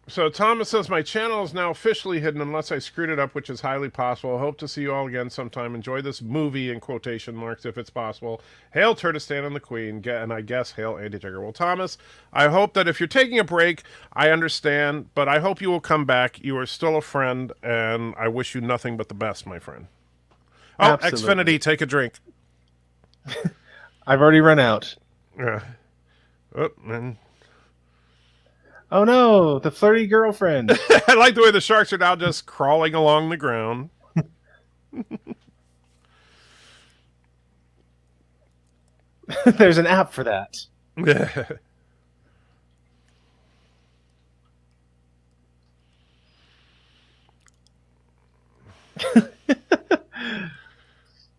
So Thomas says, my channel is now officially hidden unless I screwed it up, which is highly possible. Hope to see you all again sometime. Enjoy this movie, in quotation marks, if it's possible. Hail Turtistan and the Queen, and I guess hail Andy Jigger. Well, Thomas, I hope that if you're taking a break, I understand, but I hope you will come back. You are still a friend, and I wish you nothing but the best, my friend. Oh, Absolutely. Xfinity, take a drink. I've already run out. Yeah. Oh, man. Oh no, the flirty girlfriend. I like the way the sharks are now just crawling along the ground. There's an app for that.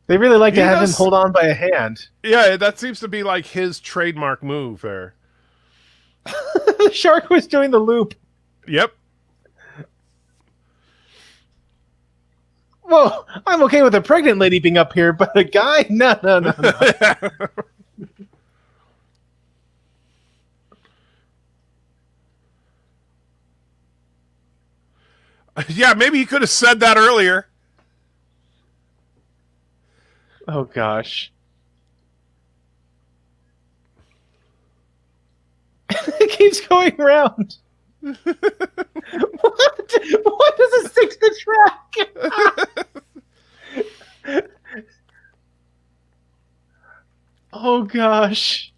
They really like to have him hold on by a hand. Yeah, that seems to be like his trademark move there. The shark was doing the loop. Yep. Well, I'm okay with a pregnant lady being up here, but a guy? No, no, no, no. Yeah, maybe he could have said that earlier. Oh, gosh. It keeps going around. What does it stick to the track? Oh gosh.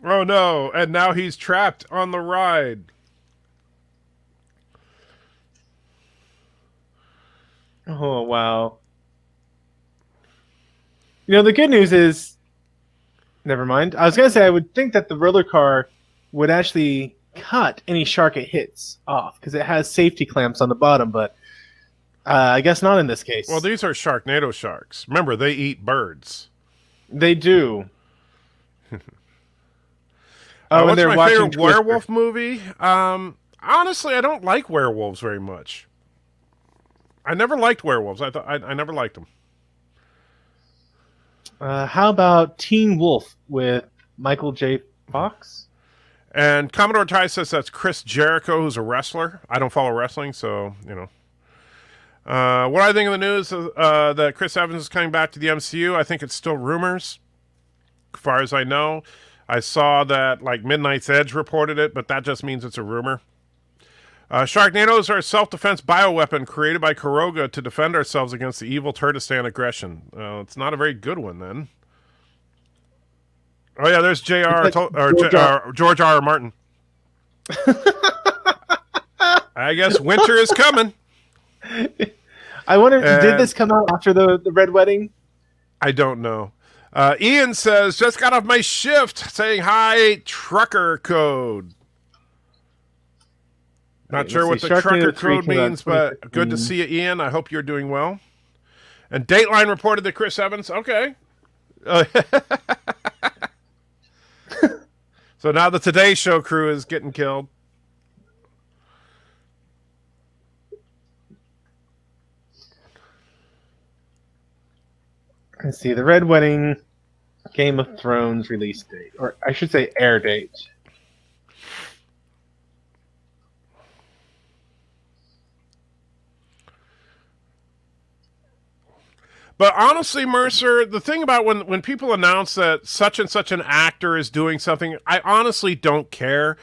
Oh no, and now he's trapped on the ride. Oh wow. You know, the good news is, never mind. I was gonna say I would think that the roller car would actually cut any shark it hits off because it has safety clamps on the bottom, but I guess not in this case. Well, these are Sharknado sharks. Remember, they eat birds. They do. Oh, and What's they're my watching favorite Twister. werewolf movie? Honestly, I don't like werewolves very much. I never liked werewolves. I never liked them. How about Teen Wolf with Michael J. Fox? And Commodore Ty says that's Chris Jericho, who's a wrestler. I don't follow wrestling, so, you know. What I think of the news that Chris Evans is coming back to the MCU, I think it's still rumors, as far as I know. I saw that, like, Midnight's Edge reported it, but that just means it's a rumor. Sharknadoes are a self-defense bioweapon created by Kuroga to defend ourselves against the evil Turtestan aggression. It's not a very good one, then. Oh, yeah, there's George R. Martin. I guess winter is coming. I wonder, did this come out after the Red Wedding? I don't know. Ian says, just got off my shift, saying hi, trucker code. Not sure what the trucker code means, but good to see you, Ian. I hope you're doing well. And Dateline reported that Chris Evans, okay. So now the Today Show crew is getting killed. Let's see, the Red Wedding, Game of Thrones release date, or I should say air date. But honestly, Mercer, the thing about when people announce that such and such an actor is doing something, I honestly don't care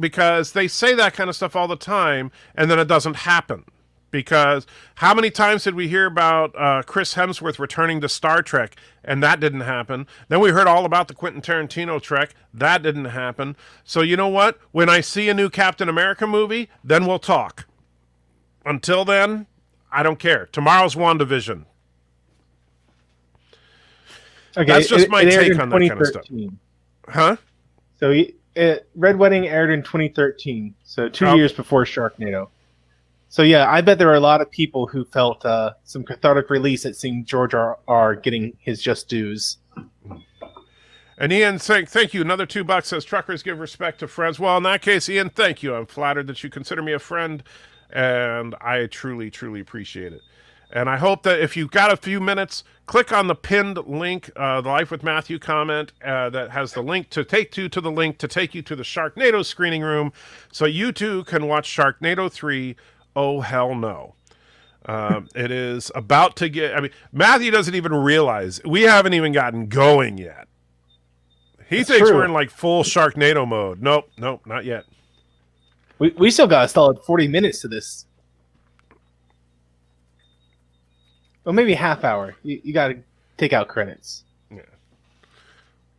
because they say that kind of stuff all the time, and then it doesn't happen. Because how many times did we hear about Chris Hemsworth returning to Star Trek, and that didn't happen? Then we heard all about the Quentin Tarantino Trek, that didn't happen. So you know what? When I see a new Captain America movie, then we'll talk. Until then, I don't care. Tomorrow's WandaVision. Okay, that's just my take on that kind of stuff. Huh? So Red Wedding aired in 2013, so 2 years before Sharknado. So yeah, I bet there are a lot of people who felt some cathartic release at seeing George R. getting his just dues. And Ian saying, thank you. Another $2 says, truckers give respect to friends. Well, in that case, Ian, thank you. I'm flattered that you consider me a friend, and I truly, truly appreciate it. And I hope that if you've got a few minutes, click on the pinned link, the Life with Matthew comment that has the link to take you to the link to take you to the Sharknado screening room so you too can watch Sharknado 3. Oh, hell no. It is about to get... I mean, Matthew doesn't even realize. We haven't even gotten going yet. He thinks we're in like full Sharknado mode. Nope, not yet. We still got a solid 40 minutes to this. Well, maybe half hour. You got to take out credits. Yeah.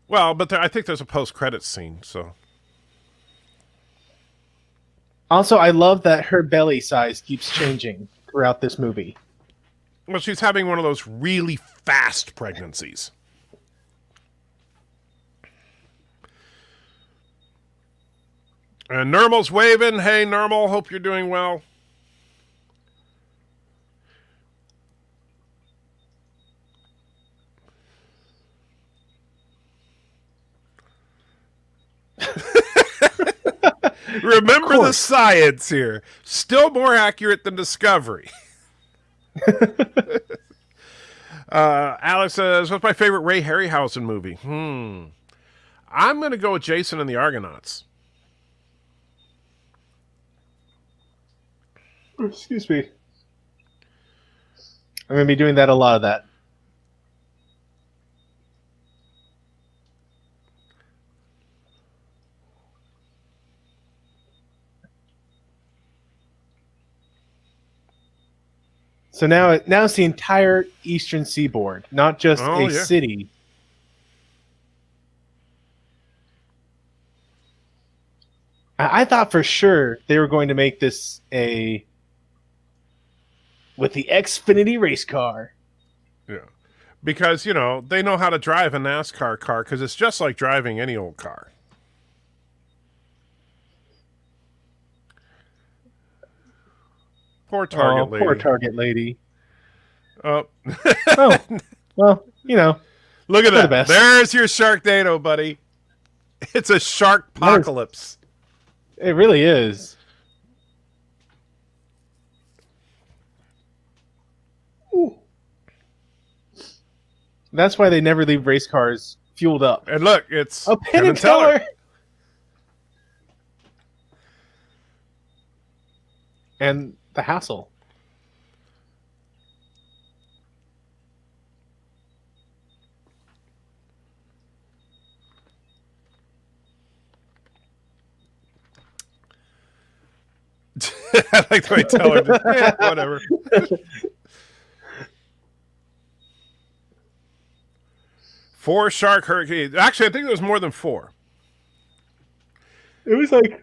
Well, but I think there's a post-credits scene, so... Also, I love that her belly size keeps changing throughout this movie. Well, she's having one of those really fast pregnancies. And Nermal's waving. Hey, Nermal, hope you're doing well. Remember the science here. Still more accurate than Discovery. Alex says, what's my favorite Ray Harryhausen movie? I'm going to go with Jason and the Argonauts. Excuse me. I'm going to be doing a lot of that. So now it's the entire eastern seaboard, not just Oh, a yeah. city. I thought for sure they were going to make this with the Xfinity race car. Yeah. Because, you know, they know how to drive a NASCAR car because it's just like driving any old car. Poor Target lady. Poor Target lady. Oh. Oh, well, you know, Look at they're the that. best. There's your Sharknado, buddy. It's a shark apocalypse. It really is. Ooh. That's why they never leave race cars fueled up. And look, it's Oh, Penn and Teller. Teller. And the hassle. I like the way Teller did. Whatever. 4 shark hurricanes. Actually, I think there was more than 4. It was like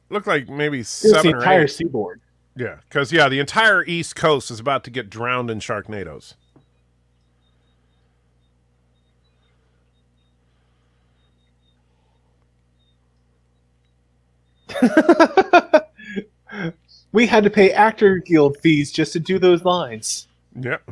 Looked like maybe it's the 7 or entire 8. seaboard. Yeah, because the entire East Coast is about to get drowned in Sharknadoes. We had to pay actor guild fees just to do those lines. Yep.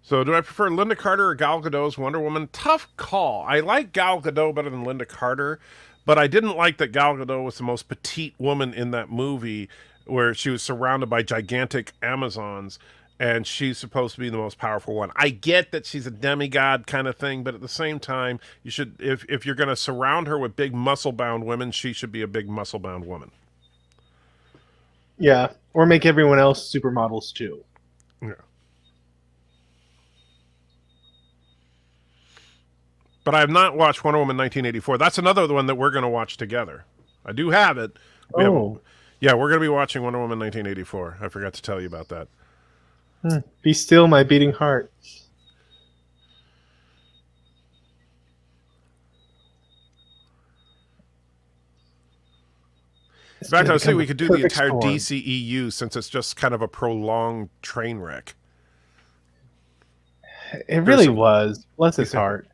So, do I prefer Linda Carter or Gal Gadot's Wonder Woman? Tough call. I like Gal Gadot better than Linda Carter, but I didn't like that Gal Gadot was the most petite woman in that movie where she was surrounded by gigantic Amazons and she's supposed to be the most powerful one. I get that she's a demigod kind of thing, but at the same time, you should if you're going to surround her with big muscle-bound women, she should be a big muscle-bound woman. Yeah, or make everyone else supermodels too. Yeah. But I have not watched Wonder Woman 1984. That's another one that we're going to watch together. I do have it. Yeah, we're going to be watching Wonder Woman 1984. I forgot to tell you about that. Be still, my beating heart. In fact, I was thinking we could do the entire DCEU since it's just kind of a prolonged train wreck. It really was. Bless his heart.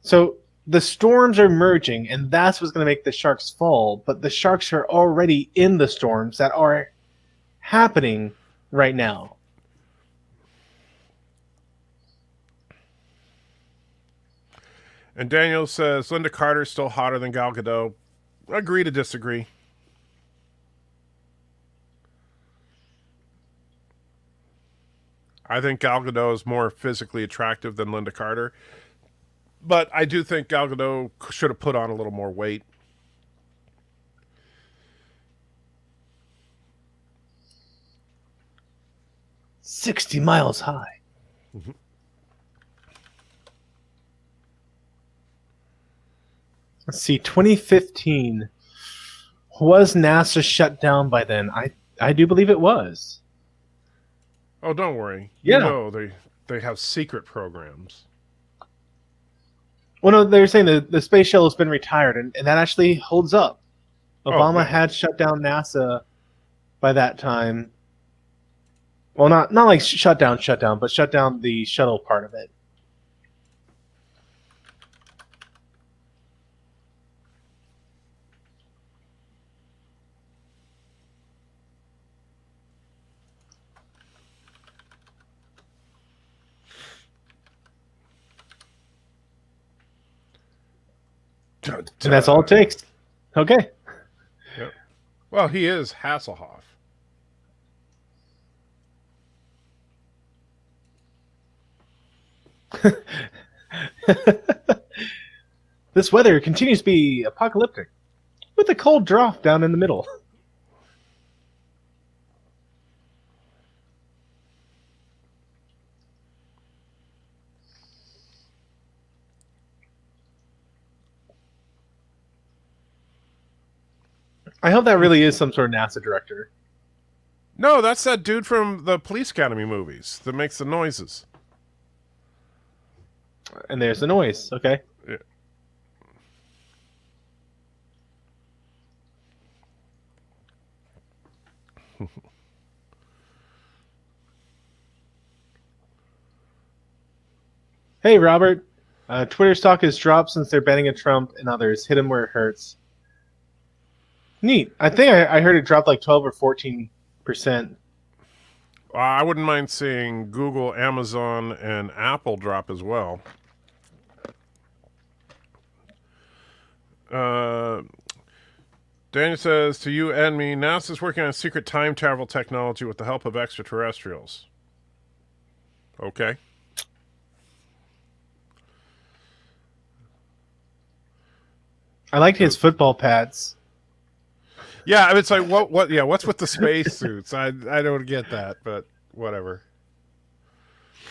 So the storms are merging, and that's what's going to make the sharks fall. But the sharks are already in the storms that are happening right now. And Daniel says Linda Carter's still hotter than Gal Gadot. Agree to disagree. I think Gal Gadot is more physically attractive than Linda Carter. But I do think Gal Gadot should have put on a little more weight. "60 miles high." Mm-hmm. Let's see, 2015. Was NASA shut down by then? I do believe it was. Oh, don't worry. Yeah. You know they have secret programs. Well, no, they're saying the space shuttle has been retired, and that actually holds up. Obama had shut down NASA by that time. Well, not like shut down, but shut down the shuttle part of it. And that's all it takes. Okay. Yep. Well, he is Hasselhoff. This weather continues to be apocalyptic, with a cold drop down in the middle. I hope that really is some sort of NASA director. No, that's that dude from the Police Academy movies that makes the noises. And there's the noise. Okay. Yeah. Hey, Robert. Twitter stock has dropped since they're banning a Trump and others. Hit him where it hurts. Neat. I think I heard it dropped like 12 or 14%. I wouldn't mind seeing Google, Amazon, and Apple drop as well. Daniel says, to you and me, NASA's working on secret time travel technology with the help of extraterrestrials. Okay. I liked his football pads. Yeah, I mean, it's like what? Yeah, what's with the space suits? I don't get that, but whatever.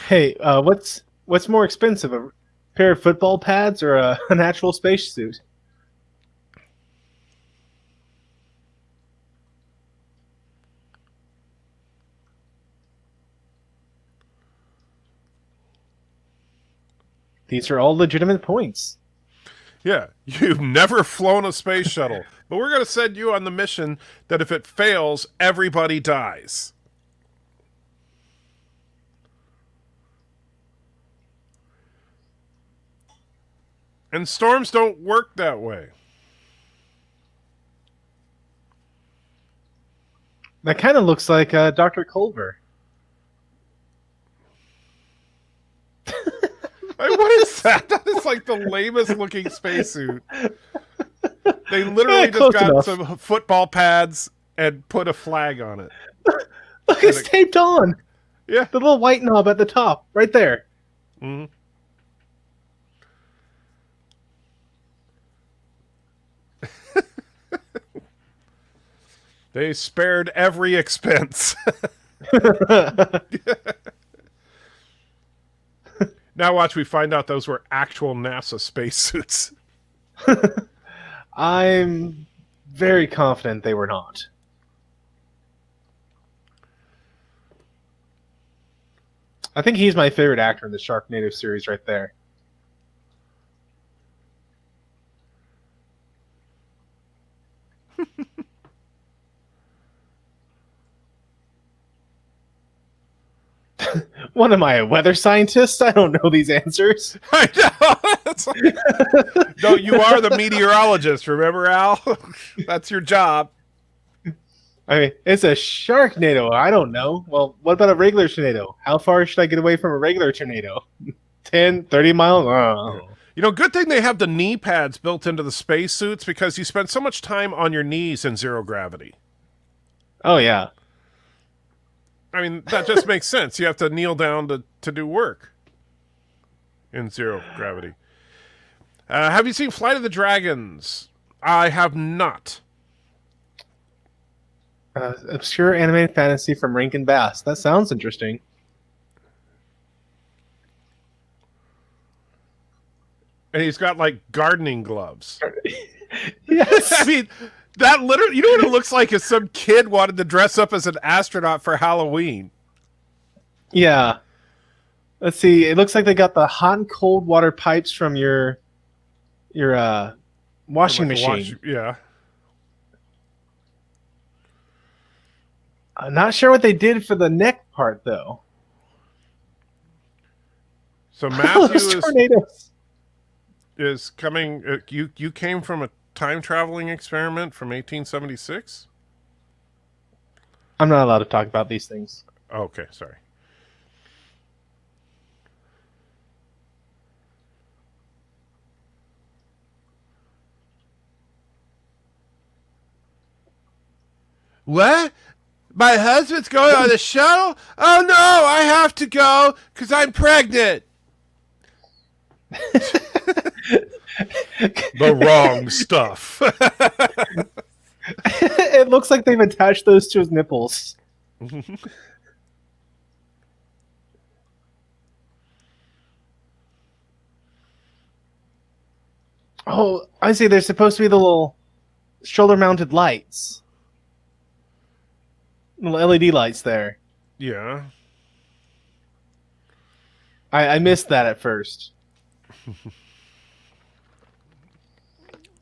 Hey, what's more expensive, a pair of football pads or an actual space suit? These are all legitimate points. Yeah, you've never flown a space shuttle, but we're going to send you on the mission that if it fails, everybody dies. And storms don't work that way. That kind of looks like Dr. Culver. What is that? That is like the lamest looking spacesuit. They literally just got enough. some football pads and put a flag on it. Look, it's taped on. Yeah. The little white knob at the top, right there. Mm-hmm. They spared every expense. Now watch, we find out those were actual NASA spacesuits. I'm very confident they were not. I think he's my favorite actor in the Sharknado series right there. What am I, a weather scientist? I don't know these answers. I know. No, you are the meteorologist, remember, Al? That's your job. I mean, it's a Sharknado. I don't know. Well, what about a regular tornado? How far should I get away from a regular tornado? 10, 30 miles? Oh. You know, good thing they have the knee pads built into the spacesuits because you spend so much time on your knees in zero gravity. Oh, yeah. I mean, that just makes sense. You have to kneel down to do work in zero gravity. Have you seen Flight of the Dragons? I have not. Obscure animated fantasy from Rankin Bass. That sounds interesting. And he's got, like, gardening gloves. Yes. I mean, that literally, you know what it looks like? Is some kid wanted to dress up as an astronaut for Halloween. Yeah. Let's see. It looks like they got the hot and cold water pipes from your washing machine. Yeah. I'm not sure what they did for the neck part, though. So Matthew tornadoes. is coming. You came from a time traveling experiment from 1876? I'm not allowed to talk about these things. Oh, okay, sorry. What? My husband's going on the shuttle? Oh no, I have to go because I'm pregnant. The wrong stuff. It looks like they've attached those to his nipples. Oh, I see. There's supposed to be the little shoulder-mounted lights, little LED lights there. Yeah. I missed that at first.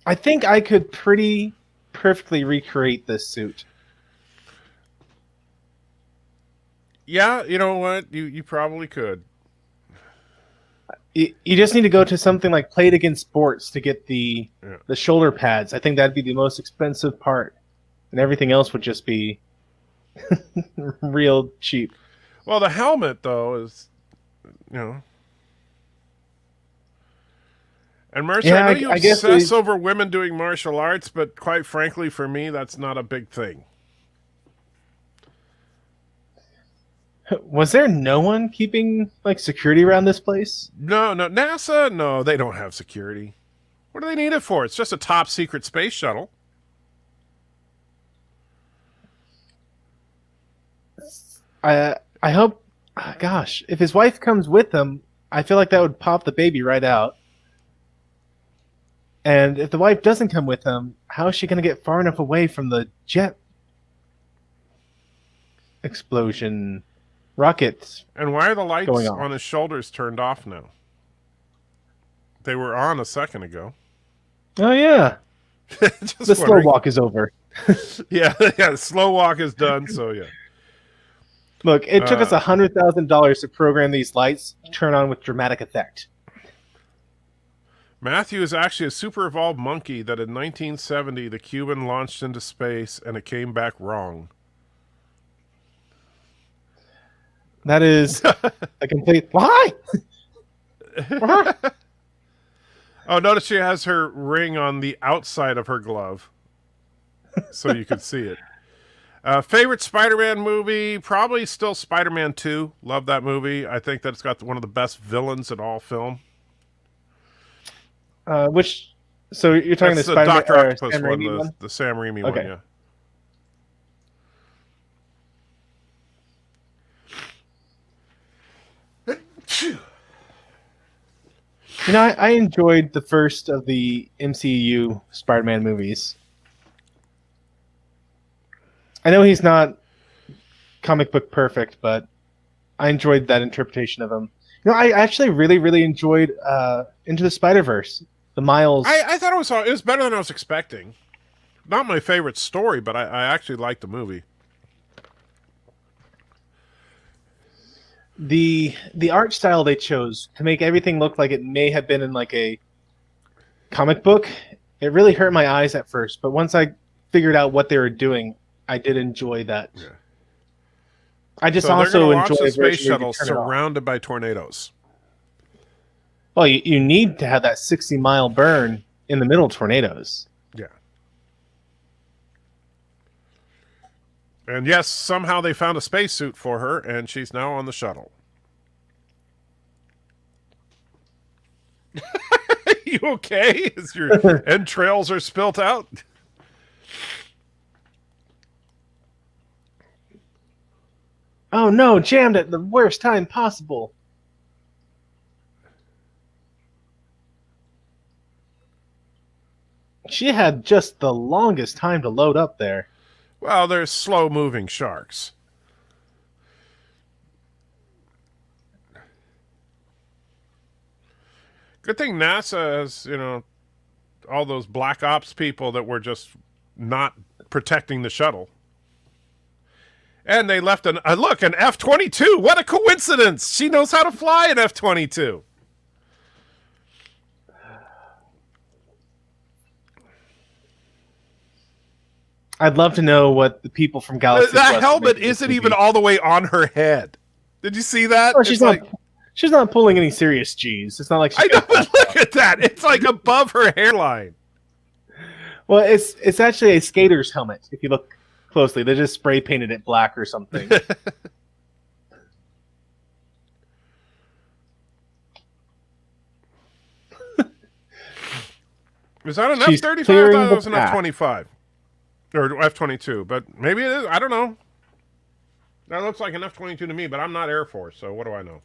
I think I could pretty perfectly recreate this suit. Yeah, you know what? You probably could. You just need to go to something like Play It Again Sports to get the shoulder pads. I think that'd be the most expensive part, and everything else would just be real cheap. Well, the helmet though is, you know. And Mercer, Yeah, I know you I guess obsess over women doing martial arts, but quite frankly, for me, that's not a big thing. Was there no one keeping like security around this place? No, NASA, no, they don't have security. What do they need it for? It's just a top secret space shuttle. I hope, gosh, if his wife comes with him, I feel like that would pop the baby right out. And if the wife doesn't come with him, how is she going to get far enough away from the jet explosion rockets? And why are the lights going on? on his shoulders turned off now? They were on a second ago. Oh, yeah. Just The slow walk is over. Yeah, the slow walk is done, so yeah. Look, it took us $100,000 to program these lights to turn on with dramatic effect. Matthew is actually a super evolved monkey that in 1970 the Cuban launched into space and it came back wrong. That is a complete lie. Oh, notice she has her ring on the outside of her glove, so you could see it. Favorite Spider-Man movie? Probably still Spider-Man 2. Love that movie. I think that it's got one of the best villains in all film. Which? So you're talking That's the the Spider-Man Dr. Octopus Sam one, Raimi one? the Sam Raimi Okay. one, yeah. You know, I enjoyed the first of the MCU Spider-Man movies. I know he's not comic book perfect, but I enjoyed that interpretation of him. You know, I actually really, really enjoyed Into the Spider-Verse. The Miles. I thought it was better than I was expecting. Not my favorite story, but I actually liked the movie. The art style they chose to make everything look like it may have been in like a comic book, it really hurt my eyes at first. But once I figured out what they were doing, I did enjoy that. Yeah. I just So also they're gonna enjoy launch a the space version where shuttle you turn it off. surrounded by tornadoes. Well, you need to have that 60-mile burn in the middle of tornadoes. Yeah. And yes, somehow they found a spacesuit for her, and she's now on the shuttle. You okay? As your entrails are spilt out? Oh no, jammed at the worst time possible. She had just the longest time to load up there. Well, they're slow-moving sharks. Good thing NASA has, all those black ops people that were just not protecting the shuttle. And they left an F-22. What a coincidence. She knows how to fly an F-22. I'd love to know what the people from Galaxy That Quest helmet made this isn't movie. even all the way on her head. Did you see that? Well, she's not pulling any serious G's. It's not like I know, but look at that. It's like above her hairline. Well, it's actually a skater's helmet. If you look closely, they just spray painted it black or something. Is that an She's F-35? I clearing thought it the was an path. F-25. Or F-22, but maybe it is. I don't know. That looks like an F-22 to me, but I'm not Air Force, so what do I know?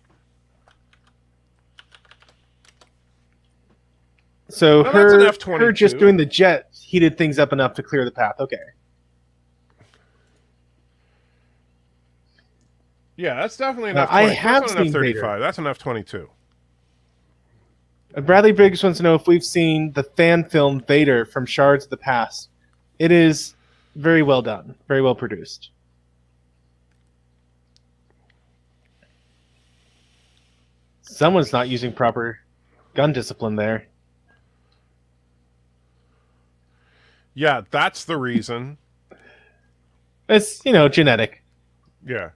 So No, that's an her just F-22. doing the jet heated things up enough to clear the path. Okay. Yeah, that's definitely an I F-22. That's have not an seen Vader. F-35. That's an F-22. Bradley Briggs wants to know if we've seen the fan film Vader from Shards of the Past. It is very well done, very well produced. Someone's not using proper gun discipline there. Yeah, that's the reason. It's, genetic. Yeah.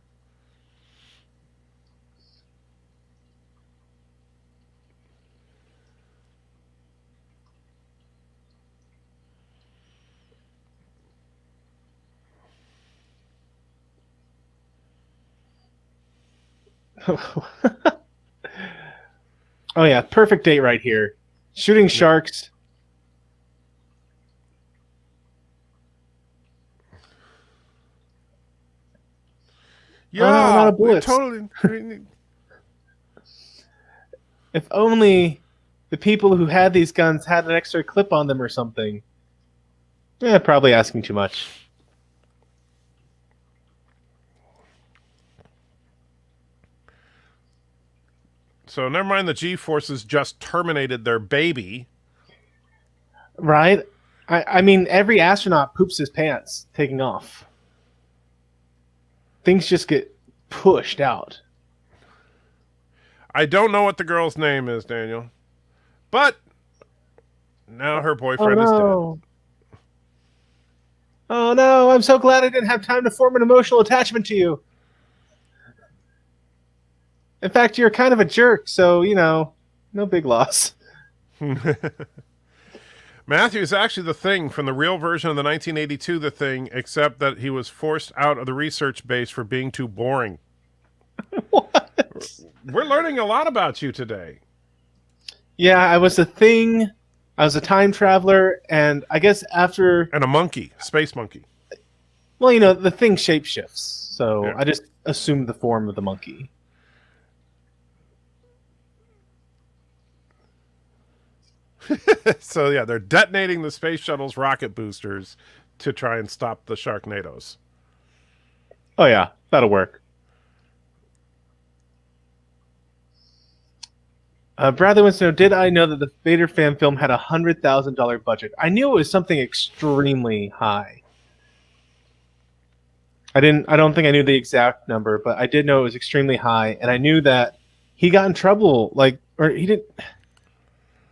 Oh yeah, perfect date right here. Shooting sharks. Oh no, I'm out Yeah, of bullets. totally. If only the people who had these guns had an extra clip on them or something. Yeah, probably asking too much. So never mind, the G-forces just terminated their baby. Right? I mean, every astronaut poops his pants taking off. Things just get pushed out. I don't know what the girl's name is, Daniel. But now her boyfriend is dead. Oh no, I'm so glad I didn't have time to form an emotional attachment to you. In fact, you're kind of a jerk, so, no big loss. Matthew is actually the Thing from the real version of the 1982 The Thing, except that he was forced out of the research base for being too boring. What? We're learning a lot about you today. Yeah, I was a Thing. I was a time traveler, and I guess after... And a monkey, space monkey. Well, the Thing shapeshifts, so yeah. I just assumed the form of the monkey. So yeah, they're detonating the space shuttle's rocket boosters to try and stop the Sharknados. Oh yeah, that'll work. Bradley wants to know, did I know that the Vader fan film had $100,000 budget? I knew it was something extremely high. I don't think I knew the exact number, but I did know it was extremely high, and I knew that he got in trouble,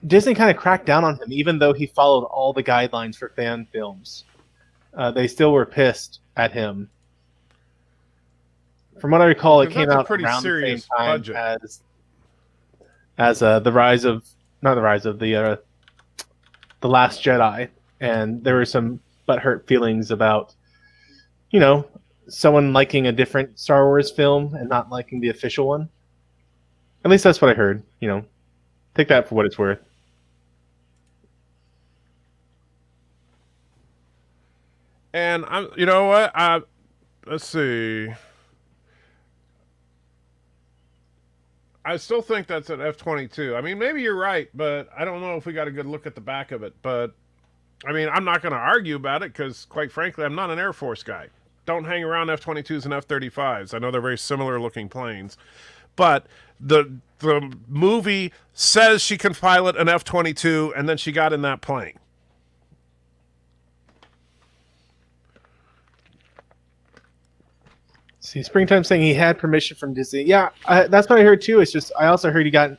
Disney kind of cracked down on him, even though he followed all the guidelines for fan films. They still were pissed at him. From what I recall, it came out around the same time as the rise of the Last Jedi, and there were some butthurt feelings about, someone liking a different Star Wars film and not liking the official one. At least that's what I heard. Take that for what it's worth. And you know what? Let's see. I still think that's an F-22. I mean, maybe you're right, but I don't know if we got a good look at the back of it. But I mean, I'm not going to argue about it because, quite frankly, I'm not an Air Force guy. Don't hang around F-22s and F-35s. I know they're very similar looking planes, but the movie says she can pilot an F-22, and then she got in that plane. See, Springtime saying he had permission from Disney. Yeah, that's what I heard too. It's just I also heard he got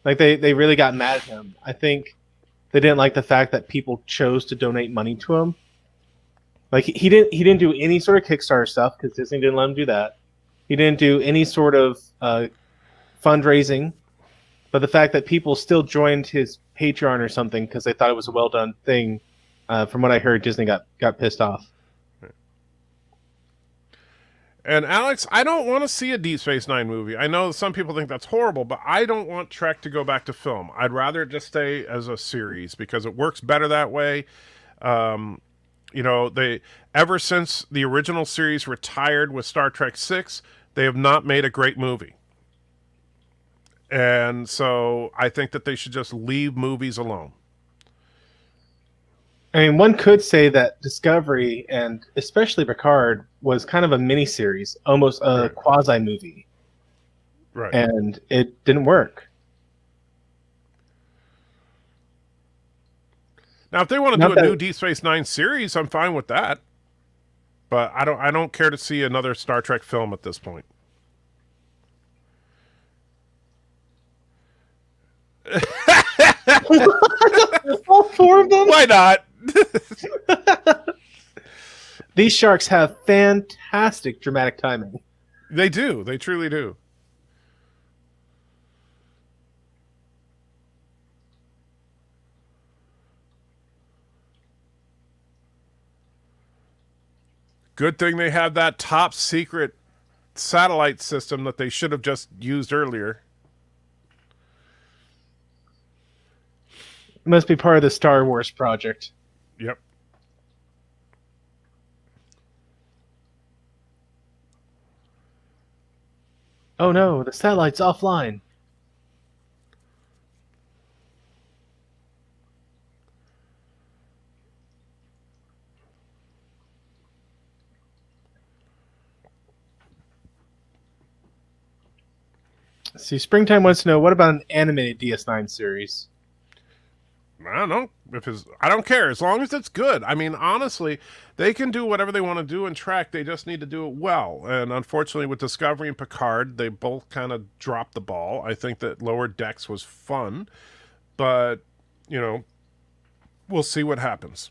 they really got mad at him. I think they didn't like the fact that people chose to donate money to him. Like he didn't do any sort of Kickstarter stuff because Disney didn't let him do that. He didn't do any sort of fundraising, but the fact that people still joined his Patreon or something because they thought it was a well done thing. From what I heard, Disney got pissed off. And Alex, I don't want to see a Deep Space Nine movie. I know some people think that's horrible, but I don't want Trek to go back to film. I'd rather it just stay as a series because it works better that way. They ever since the original series retired with Star Trek VI, they have not made a great movie. And so I think that they should just leave movies alone. I mean, one could say that Discovery and especially Picard was kind of a mini-series, almost a Right. quasi-movie, Right. and it didn't work. Now, if they want to Not do a that new Deep Space Nine series, I'm fine with that. But I don't care to see another Star Trek film at this point. all four of them. Why not? These sharks have fantastic dramatic timing. They do. They truly do. Good thing they have that top secret satellite system that they should have just used earlier. It must be part of the Star Wars project. Yep. Oh no, the satellite's offline. See, Springtime wants to know, what about an animated DS9 series? I don't know if it's. I don't care as long as it's good. I mean, honestly, they can do whatever they want to do in Trek. They just need to do it well. And unfortunately, with Discovery and Picard, they both kind of dropped the ball. I think that Lower Decks was fun, but you know, we'll see what happens.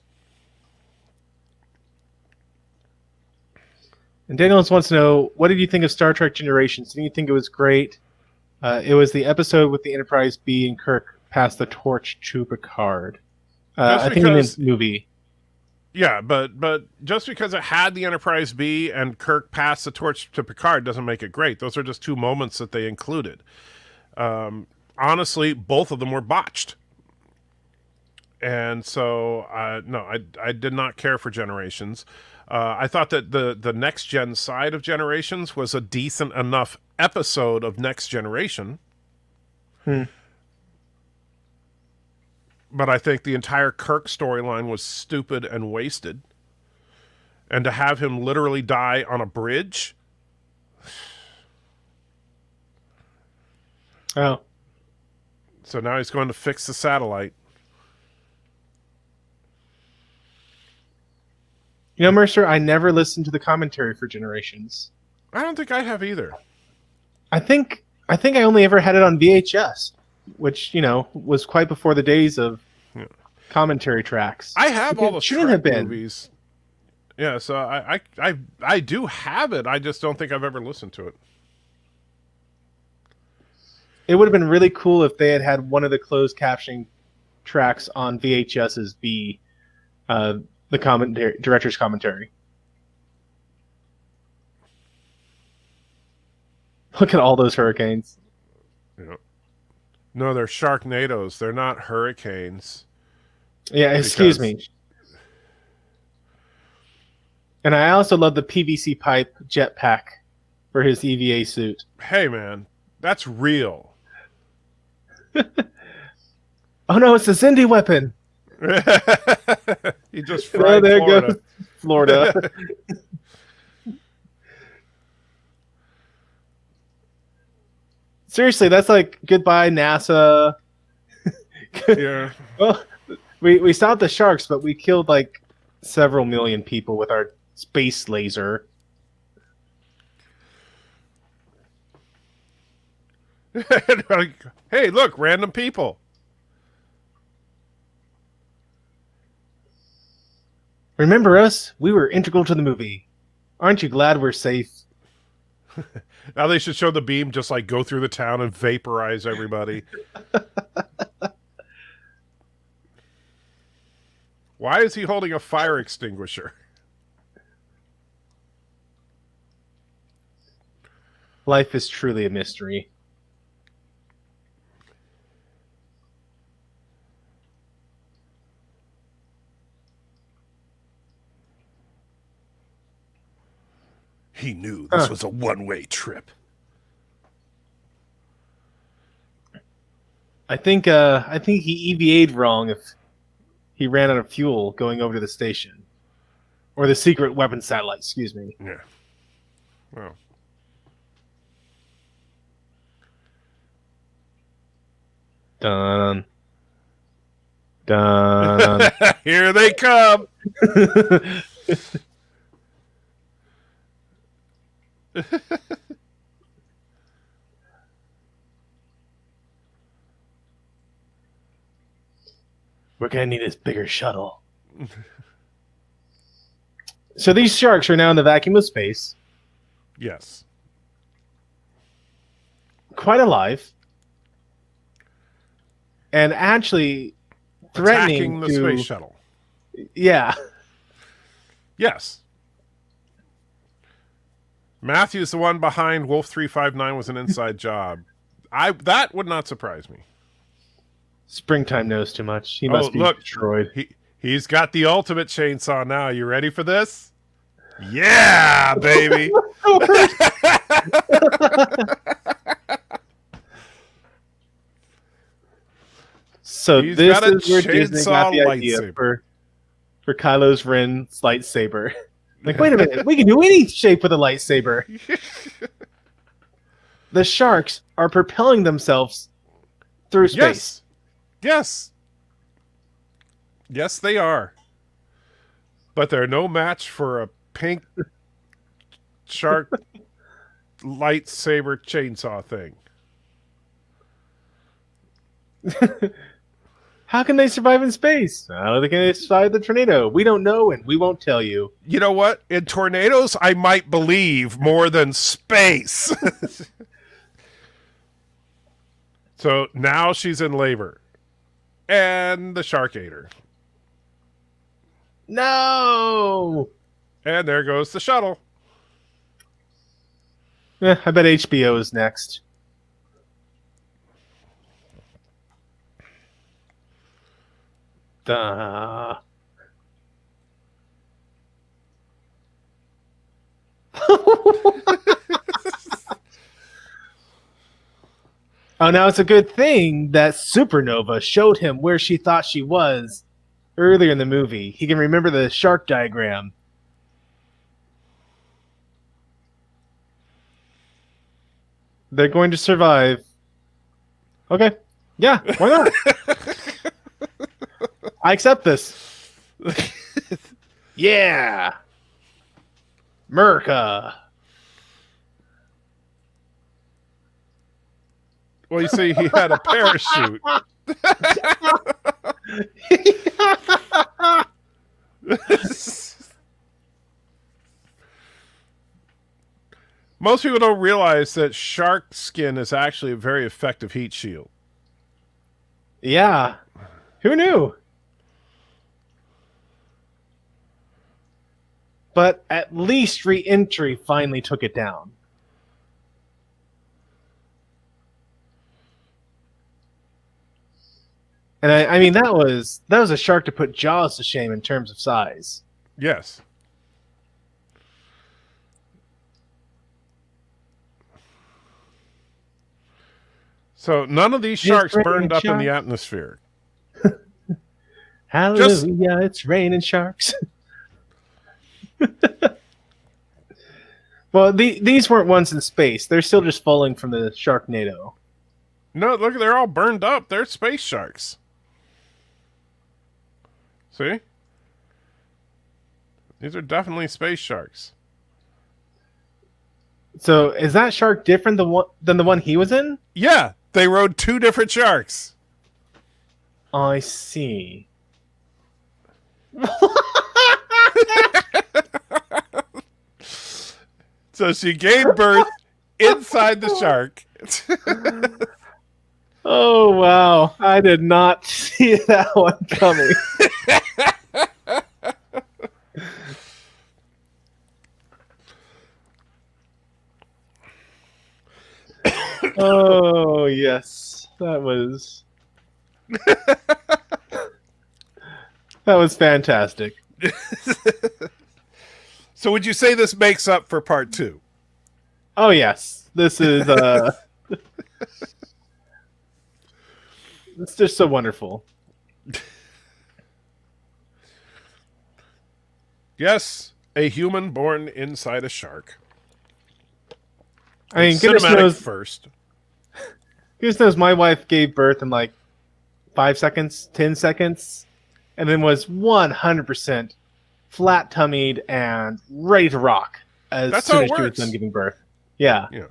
And Daniels wants to know, what did you think of Star Trek Generations? Didn't you think it was great? It was the episode with the Enterprise B and Kirk passed the torch to Picard. I think because- in the movie. Yeah, but just because it had the Enterprise B and Kirk passed the torch to Picard doesn't make it great. Those are just two moments that they included. Honestly, both of them were botched. And so, no, I did not care for Generations. I thought that the Next Gen side of Generations was a decent enough episode of Next Generation. But I think the entire Kirk storyline was stupid and wasted. And to have him literally die on a bridge. Oh. So now he's going to fix the satellite. You know, Mercer, I never listened to the commentary for Generations. I don't think I have either. I think I only ever had it on VHS, which, you know, was quite before the days of commentary tracks. I have all the shouldn't Trek have been movies. Yeah, so I do have it. I just don't think I've ever listened to it. It would have been really cool if they had one of the closed captioning tracks on VHS's be the commentary, director's commentary. Look at all those hurricanes. Yeah. No, they're Sharknado's. They're not hurricanes. Yeah, excuse me. And I also love the PVC pipe jetpack for his EVA suit. Hey, man, that's real. Oh no, it's a Zindi weapon. He just fried there Florida. goes Florida. Seriously, that's like goodbye NASA. Yeah. Well, we stopped the sharks, but we killed like several million people with our space laser. Like, hey, look, random people. Remember us? We were integral to the movie. Aren't you glad we're safe? Now they should show the beam just like go through the town and vaporize everybody. Why is he holding a fire extinguisher? Life is truly a mystery. He knew this was a one-way trip. I think he EVA'd wrong he ran out of fuel going over to the station. Or the secret weapon satellite, excuse me. Yeah. Well. Dun. Dun. Here they come. We're going to need this bigger shuttle. So these sharks are now in the vacuum of space. Yes. Quite alive. And actually threatening Attacking the to... space shuttle. Yeah. Yes. Matthew's the one behind Wolf 359 was an inside job. That would not surprise me. Springtime knows too much. He must be destroyed. He's got the ultimate chainsaw now. You ready for this? Yeah, baby. So He's this got a is where Disney got the chainsaw idea lightsaber. for Kylo Ren's lightsaber. Like, wait a minute, we can do any shape with a lightsaber. The sharks are propelling themselves through space. Yes. Yes, they are. But they're no match for a pink shark lightsaber chainsaw thing. How can they survive in space? How can they survive the tornado? We don't know, and we won't tell you. You know what? In tornadoes, I might believe more than space. So now she's in labor. And the shark ate her. No! And there goes the shuttle. I bet HBO is next. Duh. Oh, now it's a good thing that Supernova showed him where she thought she was earlier in the movie. He can remember the shark diagram. They're going to survive. Okay. Yeah, why not? I accept this. Yeah. America. Well, you see, he had a parachute. Most people don't realize that shark skin is actually a very effective heat shield. Yeah. Who knew? But at least re-entry finally took it down. And I mean that was a shark to put Jaws to shame in terms of size. Yes. So none of these sharks burned up in the atmosphere. Hallelujah, it's raining sharks. Well, these weren't ones in space. They're still just falling from the Sharknado. No, look, they're all burned up. They're space sharks. See? These are definitely space sharks. So is that shark different than the one he was in? Yeah, they rode two different sharks. I see. So she gave birth inside the shark. Oh, wow. I did not see that one coming. Oh, yes. That was fantastic. So would you say this makes up for part 2? Oh, yes. This is it's just so wonderful. Yes, a human born inside a shark. I mean, Cinematic first. goodness knows my wife gave birth in like 5 seconds, 10 seconds, and then was 100% flat tummied and ready to rock as That's soon how as it she was done works. giving birth. Yeah. Yeah.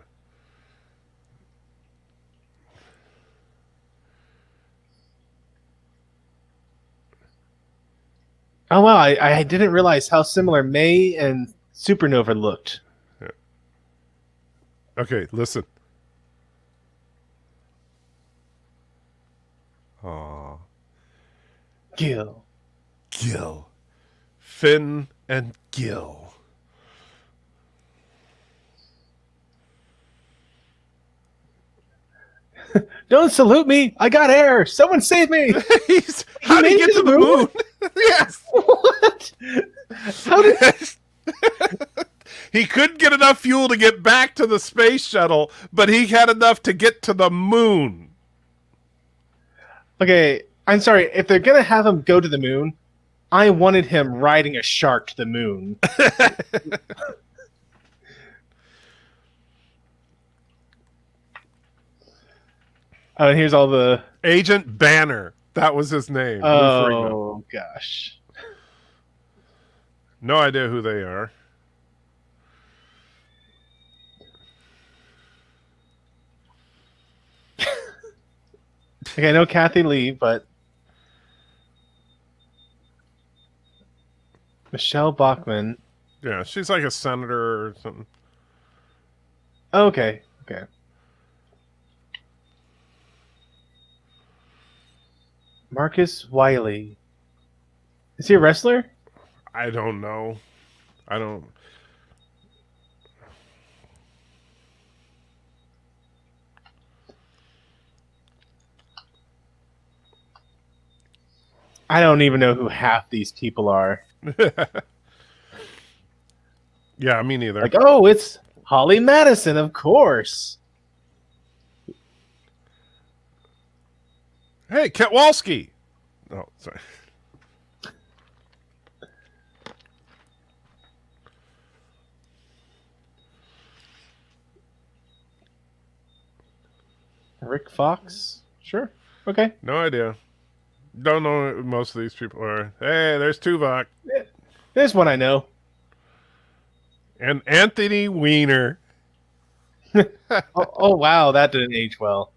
Oh wow, I didn't realize how similar May and Supernova looked. Okay, listen. Aw. Gil. Gil. Finn and Gil. Don't salute me! I got air! Someone save me! How did he get to the moon? Yes. What? How did He couldn't get enough fuel to get back to the space shuttle, but he had enough to get to the moon. Okay, I'm sorry. If they're gonna have him go to the moon, I wanted him riding a shark to the moon. Oh, and here's all the. Agent Banner. That was his name. Lou Ferrigno. Oh gosh. No idea who they are. Okay, I know Kathy Lee, but Michelle Bachman. Yeah, she's like a senator or something. Okay, okay. Marcus Wiley. Is he a wrestler? I don't know. I don't. I don't even know who half these people are. Yeah, me neither. Like, oh, it's Holly Madison, of course. Hey, Ketwalski. Oh, sorry. Rick Fox? Sure. Okay. No idea. Don't know who most of these people are. Hey, there's Tuvok. There's one I know. And Anthony Weiner. Oh, wow, that didn't age well.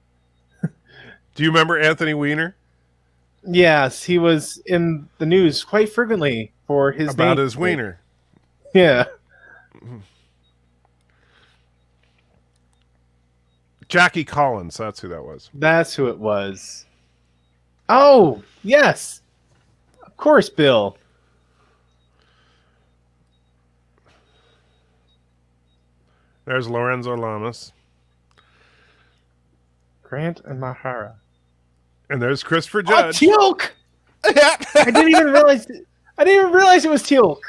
Do you remember Anthony Weiner? Yes, he was in the news quite frequently for his About name. his wiener. Yeah. Jackie Collins, that's who that was. That's who it was. Oh, yes. Of course, Bill. There's Lorenzo Lamas. Grant and Mahara. And there's Christopher Oh, Judge. Teal'c! I didn't even realize. I didn't even realize it was Teal'c.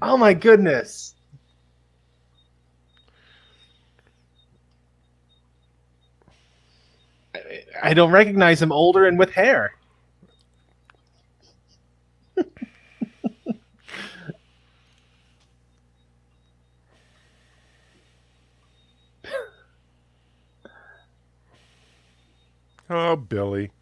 Oh my goodness. I don't recognize him older and with hair. Oh, Billy.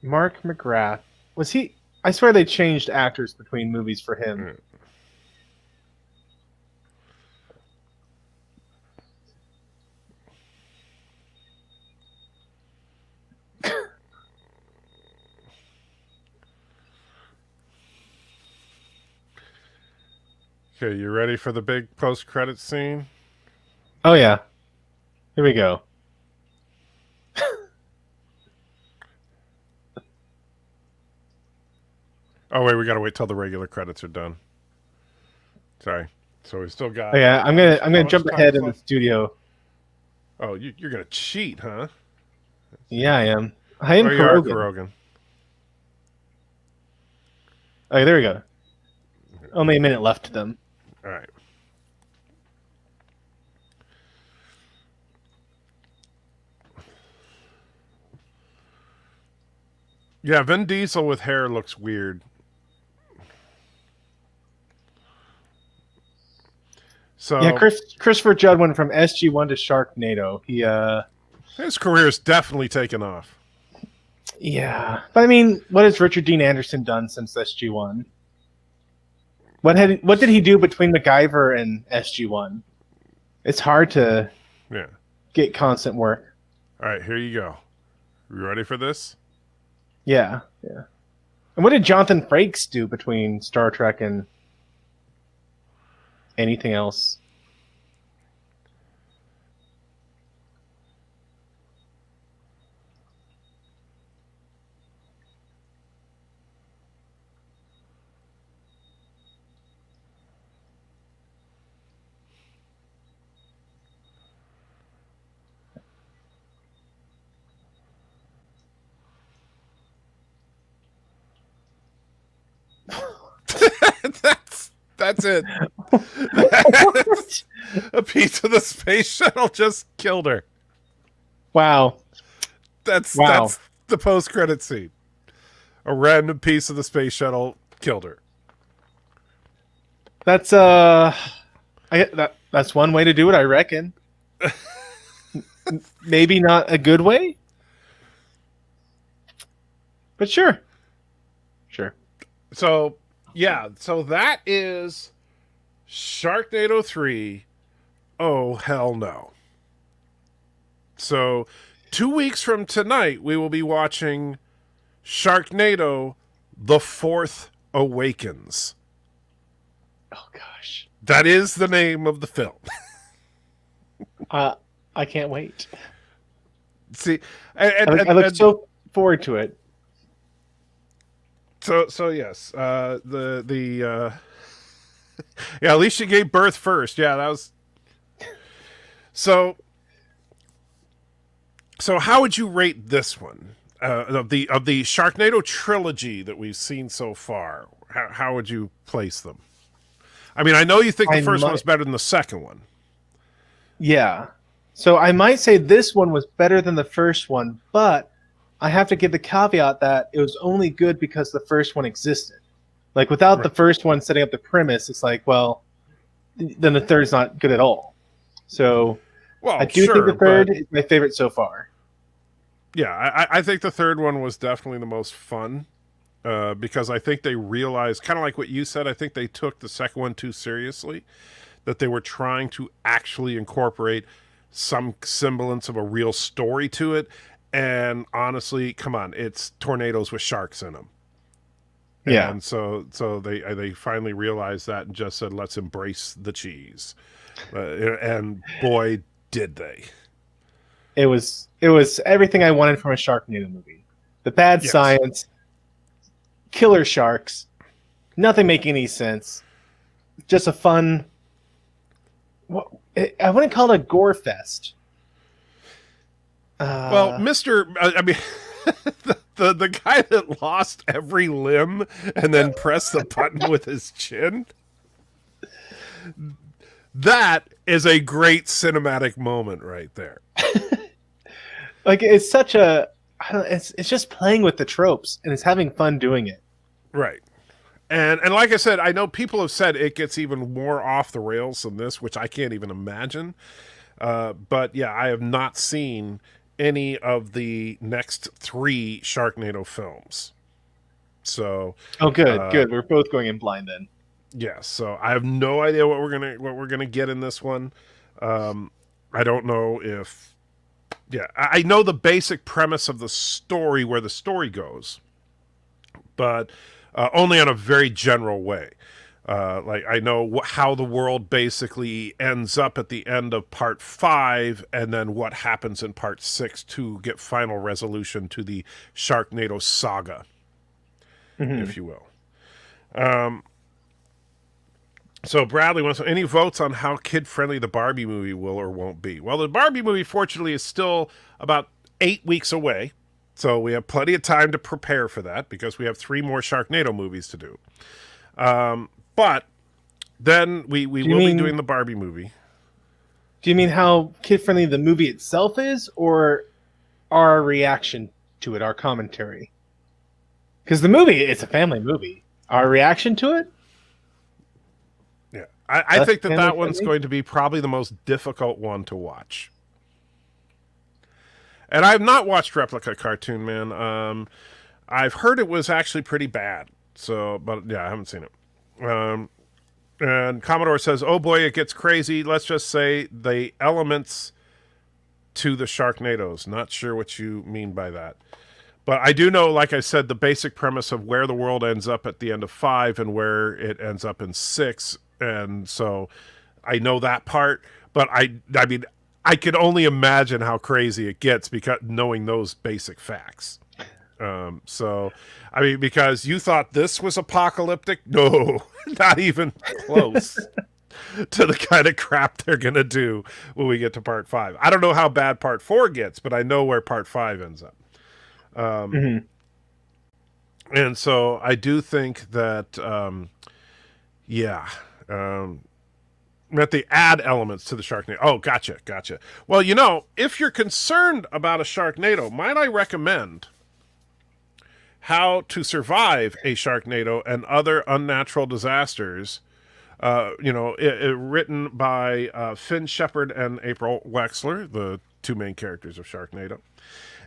Mark McGrath. Was he? I swear they changed actors between movies for him. Okay, you ready for the big post-credit scene? Oh yeah. Here we go. Oh, wait, we gotta wait till the regular credits are done. Sorry. So we still got... Oh yeah, I'm gonna much jump time ahead in the left? studio. Oh, you're gonna cheat, huh? Yeah, I am. I am Oh, you are Kurogen. Kurogen. Okay, there we go. Only a minute left to them. All right. Yeah, Vin Diesel with hair looks weird. Yeah, So Christopher Judd went from SG-1 to Sharknado. his career's definitely taken off. Yeah, but I mean, what has Richard Dean Anderson done since SG-1? What did he do between MacGyver and SG-1? It's hard to Yeah. get constant work. All right, here you go. You ready for this? Yeah, yeah. And what did Jonathan Frakes do between Star Trek and anything else? That's it. A piece of the space shuttle just killed her. Wow. That's Wow. that's the post-credit scene. A random piece of the space shuttle killed her. That's that's one way to do it, I reckon. Maybe not a good way, but sure. Sure. So, yeah, so that is Sharknado 3. Oh, hell no. So, 2 weeks from tonight, we will be watching Sharknado: The Fourth Awakens. Oh gosh. That is the name of the film. I can't wait. See, I look so forward to it. So yes, yeah, at least you gave birth first. Yeah, that was so. So how would you rate this one of the Sharknado trilogy that we've seen so far? How would you place them? I mean, I know you think the first one was better than the second one. Yeah. So I might say this one was better than the first one, but I have to give the caveat that it was only good because the first one existed. Like without the first one setting up the premise, it's like, well, then the third's not good at all. So well, I do think the third is my favorite so far. Yeah, I think the third one was definitely the most fun because I think they realized, kind of like what you said, I think they took the second one too seriously, that they were trying to actually incorporate some semblance of a real story to it. And honestly, come on, it's tornadoes with sharks in them. Yeah. And so they finally realized that and just said, let's embrace the cheese. And boy, did they. It was everything I wanted from a Sharknado movie. The bad science, killer sharks, nothing making any sense. Just a fun. I wouldn't call it a gore fest. Well, I mean, the guy that lost every limb and then pressed the button with his chin. That is a great cinematic moment right there. Like it's such a, it's just playing with the tropes and it's having fun doing it. Right. And like I said, I know people have said it gets even more off the rails than this, which I can't even imagine. But yeah, I have not seen any of the next 3 Sharknado films. So good. We're both going in blind then. Yeah, so I have no idea what we're gonna get in this one. I don't know if. Yeah, I know the basic premise of the story, where the story goes, but only on a very general way. Like I know how the world basically ends up at the end of part 5, and then what happens in part 6 to get final resolution to the Sharknado saga, if you will. So Bradley wants any votes on how kid-friendly the Barbie movie will or won't be. Well, the Barbie movie, fortunately, is still about 8 weeks away. So we have plenty of time to prepare for that because we have 3 more Sharknado movies to do. But then we will be doing the Barbie movie. Do you mean how kid-friendly the movie itself is, or our reaction to it, our commentary? Because the movie, it's a family movie. Our reaction to it, Yeah, I less think that family that one's friendly. going to be probably the most difficult one to watch. And I've not watched Replica Cartoon Man. I've heard it was actually pretty bad. So, but yeah, I haven't seen it. And Commodore says, "Oh boy, it gets crazy. Let's just say the elements to the Sharknadoes." Not sure what you mean by that. But I do know, like I said, the basic premise of where the world ends up at the end of 5 and where it ends up in 6. And so I know that part. But I mean, I can only imagine how crazy it gets because knowing those basic facts. So, I mean, because you thought this was apocalyptic? No, not even close to the kind of crap they're going to do when we get to part 5. I don't know how bad part 4 gets, but I know where part 5 ends up. Mm-hmm. And so I do think that, yeah, that they add elements to the Sharknado. Oh, gotcha. Well, if you're concerned about a Sharknado, might I recommend How to Survive a Sharknado and Other Unnatural Disasters, written by Finn Shepard and April Wexler, the two main characters of Sharknado.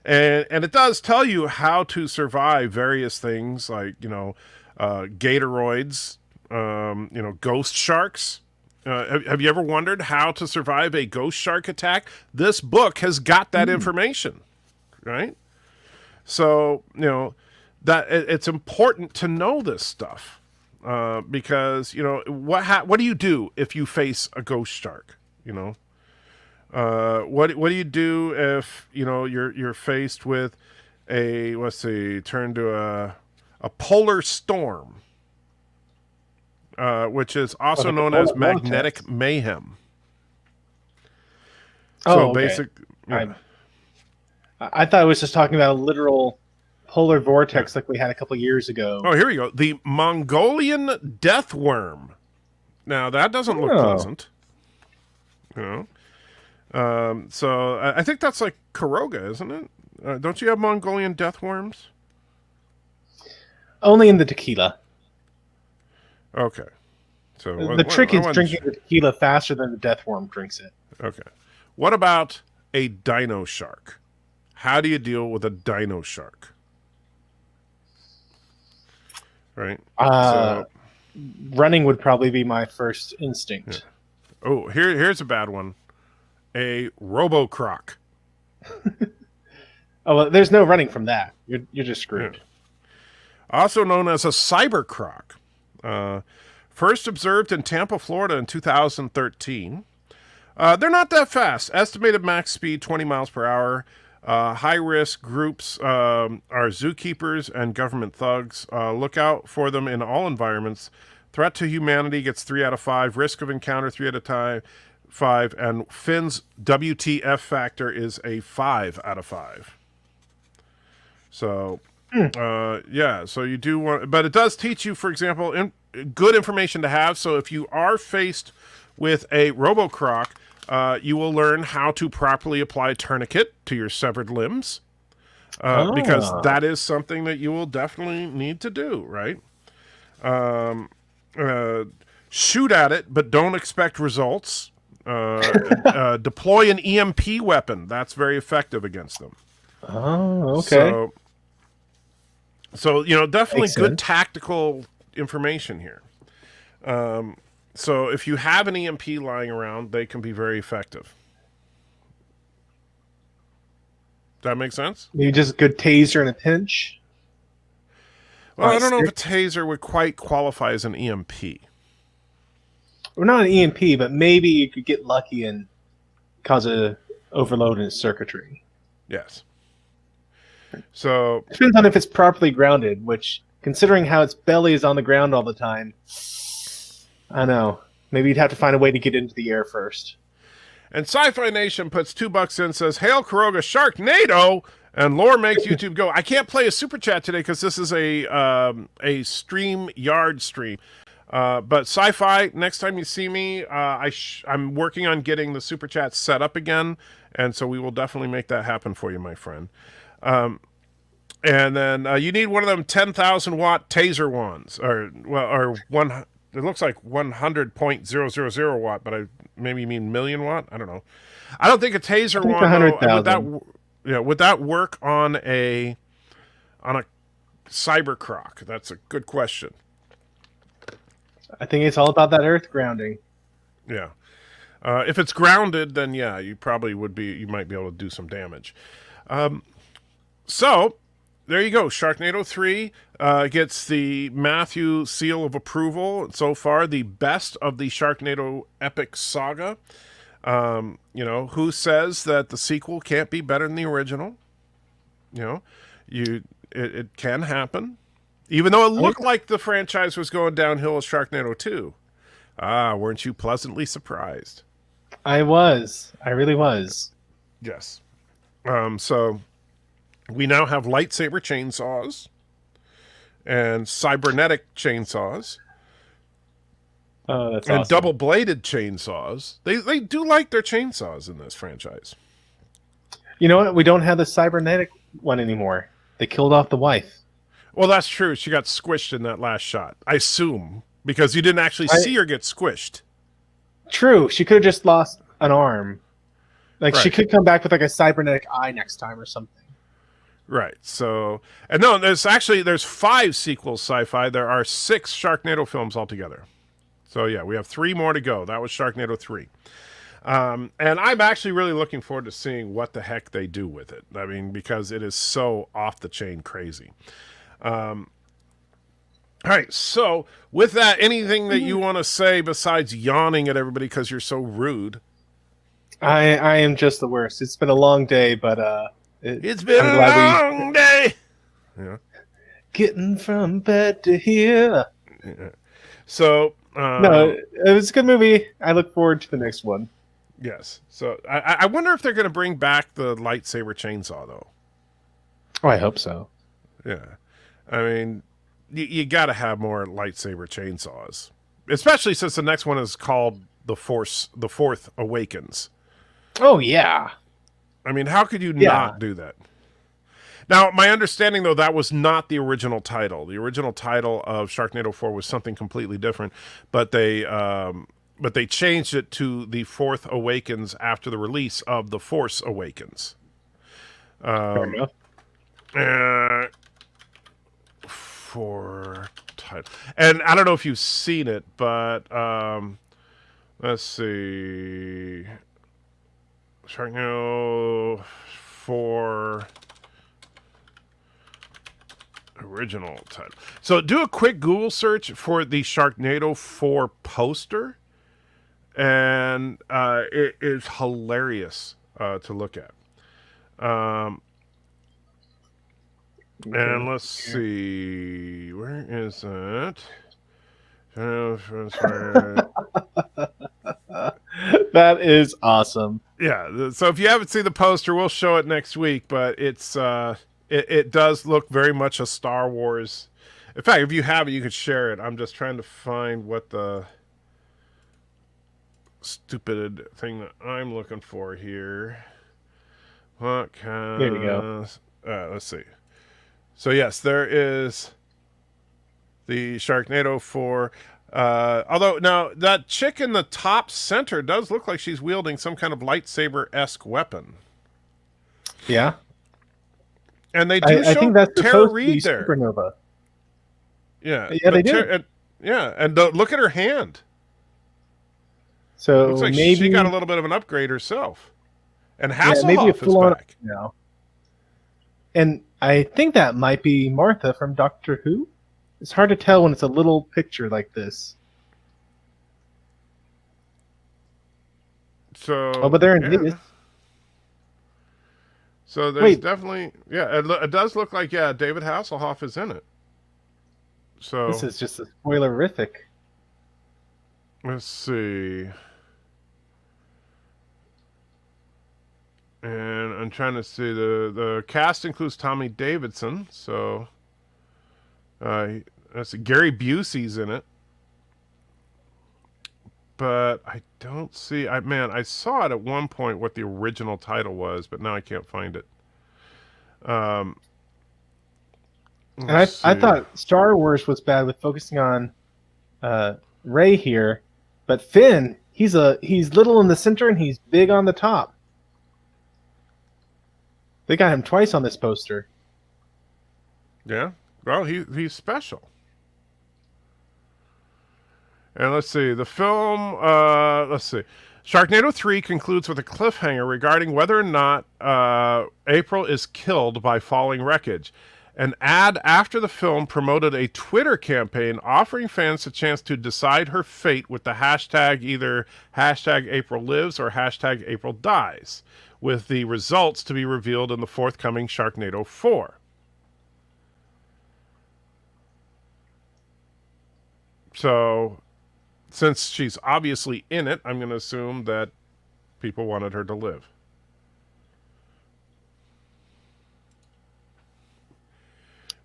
And it does tell you how to survive various things like, gatoroids, ghost sharks. Have you ever wondered how to survive a ghost shark attack? This book has got that information, right? So, that it's important to know this stuff because, what do you do if you face a ghost shark, what do you do if you're faced with turn to a polar storm, which is also Like a known polar as magnetic vortex. mayhem. So Oh, okay. basic, yeah. I thought I was just talking about a literal polar vortex like we had a couple years ago. Oh, here we go. The Mongolian death worm. Now that doesn't look Oh. pleasant. So I think that's like Karoga, isn't it? Don't you have Mongolian death worms? Only in the tequila. Okay. So The trick is wasn't drinking sure. the tequila faster than the death worm drinks it. Okay. What about a dino shark? How do you deal with a dino shark? Right. Uh, So, Running would probably be my first instinct. here's a bad one. A Robocroc. Oh, well, there's no running from that. You're just screwed. Yeah. Also known as a cybercroc. First observed in Tampa, Florida in 2013. They're not that fast. Estimated max speed 20 miles per hour. High risk groups are zookeepers and government thugs. Look out for them in all environments. Threat to humanity gets 3 out of 5. Risk of encounter 3 at a 5. And Finn's WTF factor is a 5 out of 5. So, yeah. So you do want, but it does teach you, for example, good information to have. So if you are faced with a Robocroc, you will learn how to properly apply a tourniquet to your severed limbs, because that is something that you will definitely need to do, right? Shoot at it, but don't expect results. Deploy an EMP weapon. That's very effective against them. Oh, okay. So definitely Makes good sense. tactical information here. So if you have an EMP lying around, they can be very effective. Does that make sense? Maybe just a good taser in a pinch. Well, On I a don't know if a stick. taser would quite qualify as an EMP. Or not an EMP, but maybe you could get lucky and cause a overload in circuitry. Yes. So Depends on if it's properly grounded, which, considering how its belly is on the ground all the time, I don't know. Maybe you'd have to find a way to get into the air first. And Sci-Fi Nation puts $2 in, says, "Hail Kuroga Sharknado," and Lore makes YouTube go. I can't play a super chat today because this is a stream yard stream. But Sci-Fi, next time you see me, I'm working on getting the super chat set up again, and so we will definitely make that happen for you, my friend. And then you need one of them 10,000 watt taser wands, or one. It looks like 100.000 watt, but I maybe you mean million watt. I don't know. I don't think a I taser think it's wand though would that 100,000. would that work on a cyber croc? That's a good question. I think it's all about that earth grounding. Yeah. If it's grounded, then yeah, you probably would be. You might be able to do some damage. So there you go. Sharknado 3 gets the Matthew seal of approval. So far, the best of the Sharknado epic saga. Who says that the sequel can't be better than the original? You know, it can happen. Even though it Oh, looked like the franchise was going downhill with Sharknado 2. Ah, weren't you pleasantly surprised? I was. I really was. Yes. So we now have lightsaber chainsaws and cybernetic chainsaws Oh, that's and awesome. double bladed chainsaws. They do like their chainsaws in this franchise. You know what? We don't have the cybernetic one anymore. They killed off the wife. Well, that's true. She got squished in that last shot. I assume because you didn't actually I, see her get squished. True. She could have just lost an arm. Like she Right. could come back with like a cybernetic eye next time or something. Right. So, and no, there's 5 sequels sci-fi. There are 6 Sharknado films altogether. So yeah, we have 3 more to go. That was Sharknado 3. And I'm actually really looking forward to seeing what the heck they do with it. I mean, because it is so off the chain crazy. All right. So with that, anything that you want to say besides yawning at everybody because you're so rude? I am just the worst. It's been a long day, but It's been I'm a glad we long day. Yeah. getting from bed to here. So, No, it was a good movie. I look forward to the next one. yes. So I wonder if they're going to bring back the lightsaber chainsaw, though. Oh, I hope so. Yeah. I mean, you got to have more lightsaber chainsaws, especially since the next one is called the Fourth Awakens. Oh yeah, I mean, how could you yeah. not do that? Now, my understanding though that was not the original title. The original title of Sharknado 4 was something completely different, but they changed it to the Fourth Awakens after the release of the Force Awakens. Fair enough. Uh, for title, and I don't know if you've seen it, but let's see, Sharknado 4 original title. So do a quick Google search for the Sharknado 4 poster, and it is hilarious to look at. And Okay. let's see, where is it? That is awesome. Yeah, so if you haven't seen the poster, we'll show it next week. But it does look very much a Star Wars. In fact, if you have it, you could share it. I'm just trying to find what the stupid thing that I'm looking for here. What kind? There you go. Let's see. So yes, there is the Sharknado 4. Although now that chick in the top center does look like she's wielding some kind of lightsaber-esque weapon. Yeah, And they do I show think that's Tara supposed to be Reid there. Supernova. Yeah, Yeah, they but do. look at her hand. Looks So like maybe, she got a little bit of an upgrade herself. And yeah, maybe a Hasselhoff is full on back. now. And I think that might be Martha from Doctor Who. It's hard to tell when it's a little picture like this. So, Oh, but they're in yeah. this. So there's Wait, definitely, yeah, it does look like, yeah, David Hasselhoff is in it. this So is just a spoilerific. let's see. And I'm trying to see the cast includes Tommy Davidson. So that's Gary Busey's in it. But I don't see. I saw it at one point what the original title was, but now I can't find it. And I thought Star Wars was bad with focusing on Rey here, but Finn, he's little in the center and he's big on the top. They got him twice on this poster. Yeah. Well, he's special. And let's see. The film, let's see. Sharknado 3 concludes with a cliffhanger regarding whether or not April is killed by falling wreckage. An ad after the film promoted a Twitter campaign offering fans a chance to decide her fate with the hashtag either hashtag April lives or hashtag April dies, with the results to be revealed in the forthcoming Sharknado 4. So, since she's obviously in it, I'm going to assume that people wanted her to live.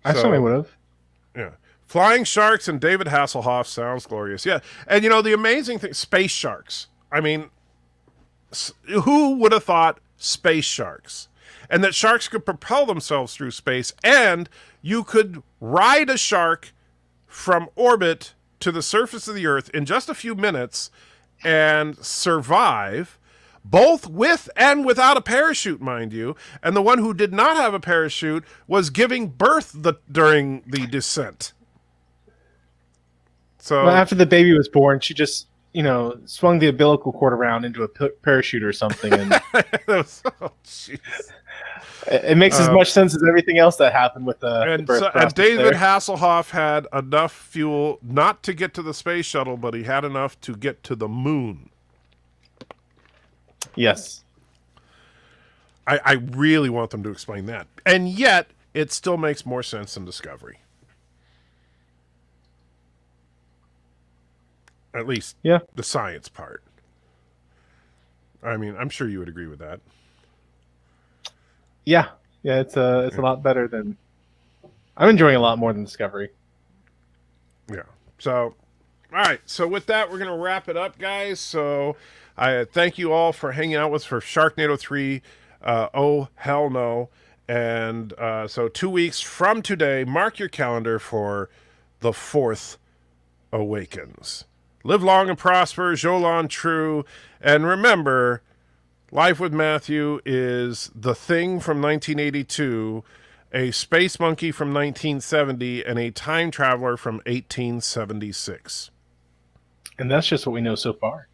I certainly would have. Yeah. Flying sharks and David Hasselhoff sounds glorious. Yeah. And you know, the amazing thing, space sharks. I mean, who would have thought space sharks? And that sharks could propel themselves through space, and you could ride a shark from orbit to the surface of the Earth in just a few minutes and survive, both with and without a parachute, mind you. And the one who did not have a parachute was giving birth during the descent. So after the baby was born, she just, swung the umbilical cord around into a parachute or something. And it makes as much sense as everything else that happened with the birth process. And David Hasselhoff had enough fuel not to get to the space shuttle, but he had enough to get to the moon. Yes. I really want them to explain that. And yet, it still makes more sense than Discovery. At least the science part. I mean, I'm sure you would agree with that. Yeah. Yeah, it's a lot better than... I'm enjoying a lot more than Discovery. Yeah. So, all right. So with that, we're going to wrap it up, guys. So I thank you all for hanging out with us for Sharknado 3. Oh, hell no. And so 2 weeks from today, mark your calendar for The Fourth Awakens. Live long and prosper, Jolan true. And remember, Life with Matthew is The Thing from 1982, a space monkey from 1970, and a time traveler from 1876. And that's just what we know so far.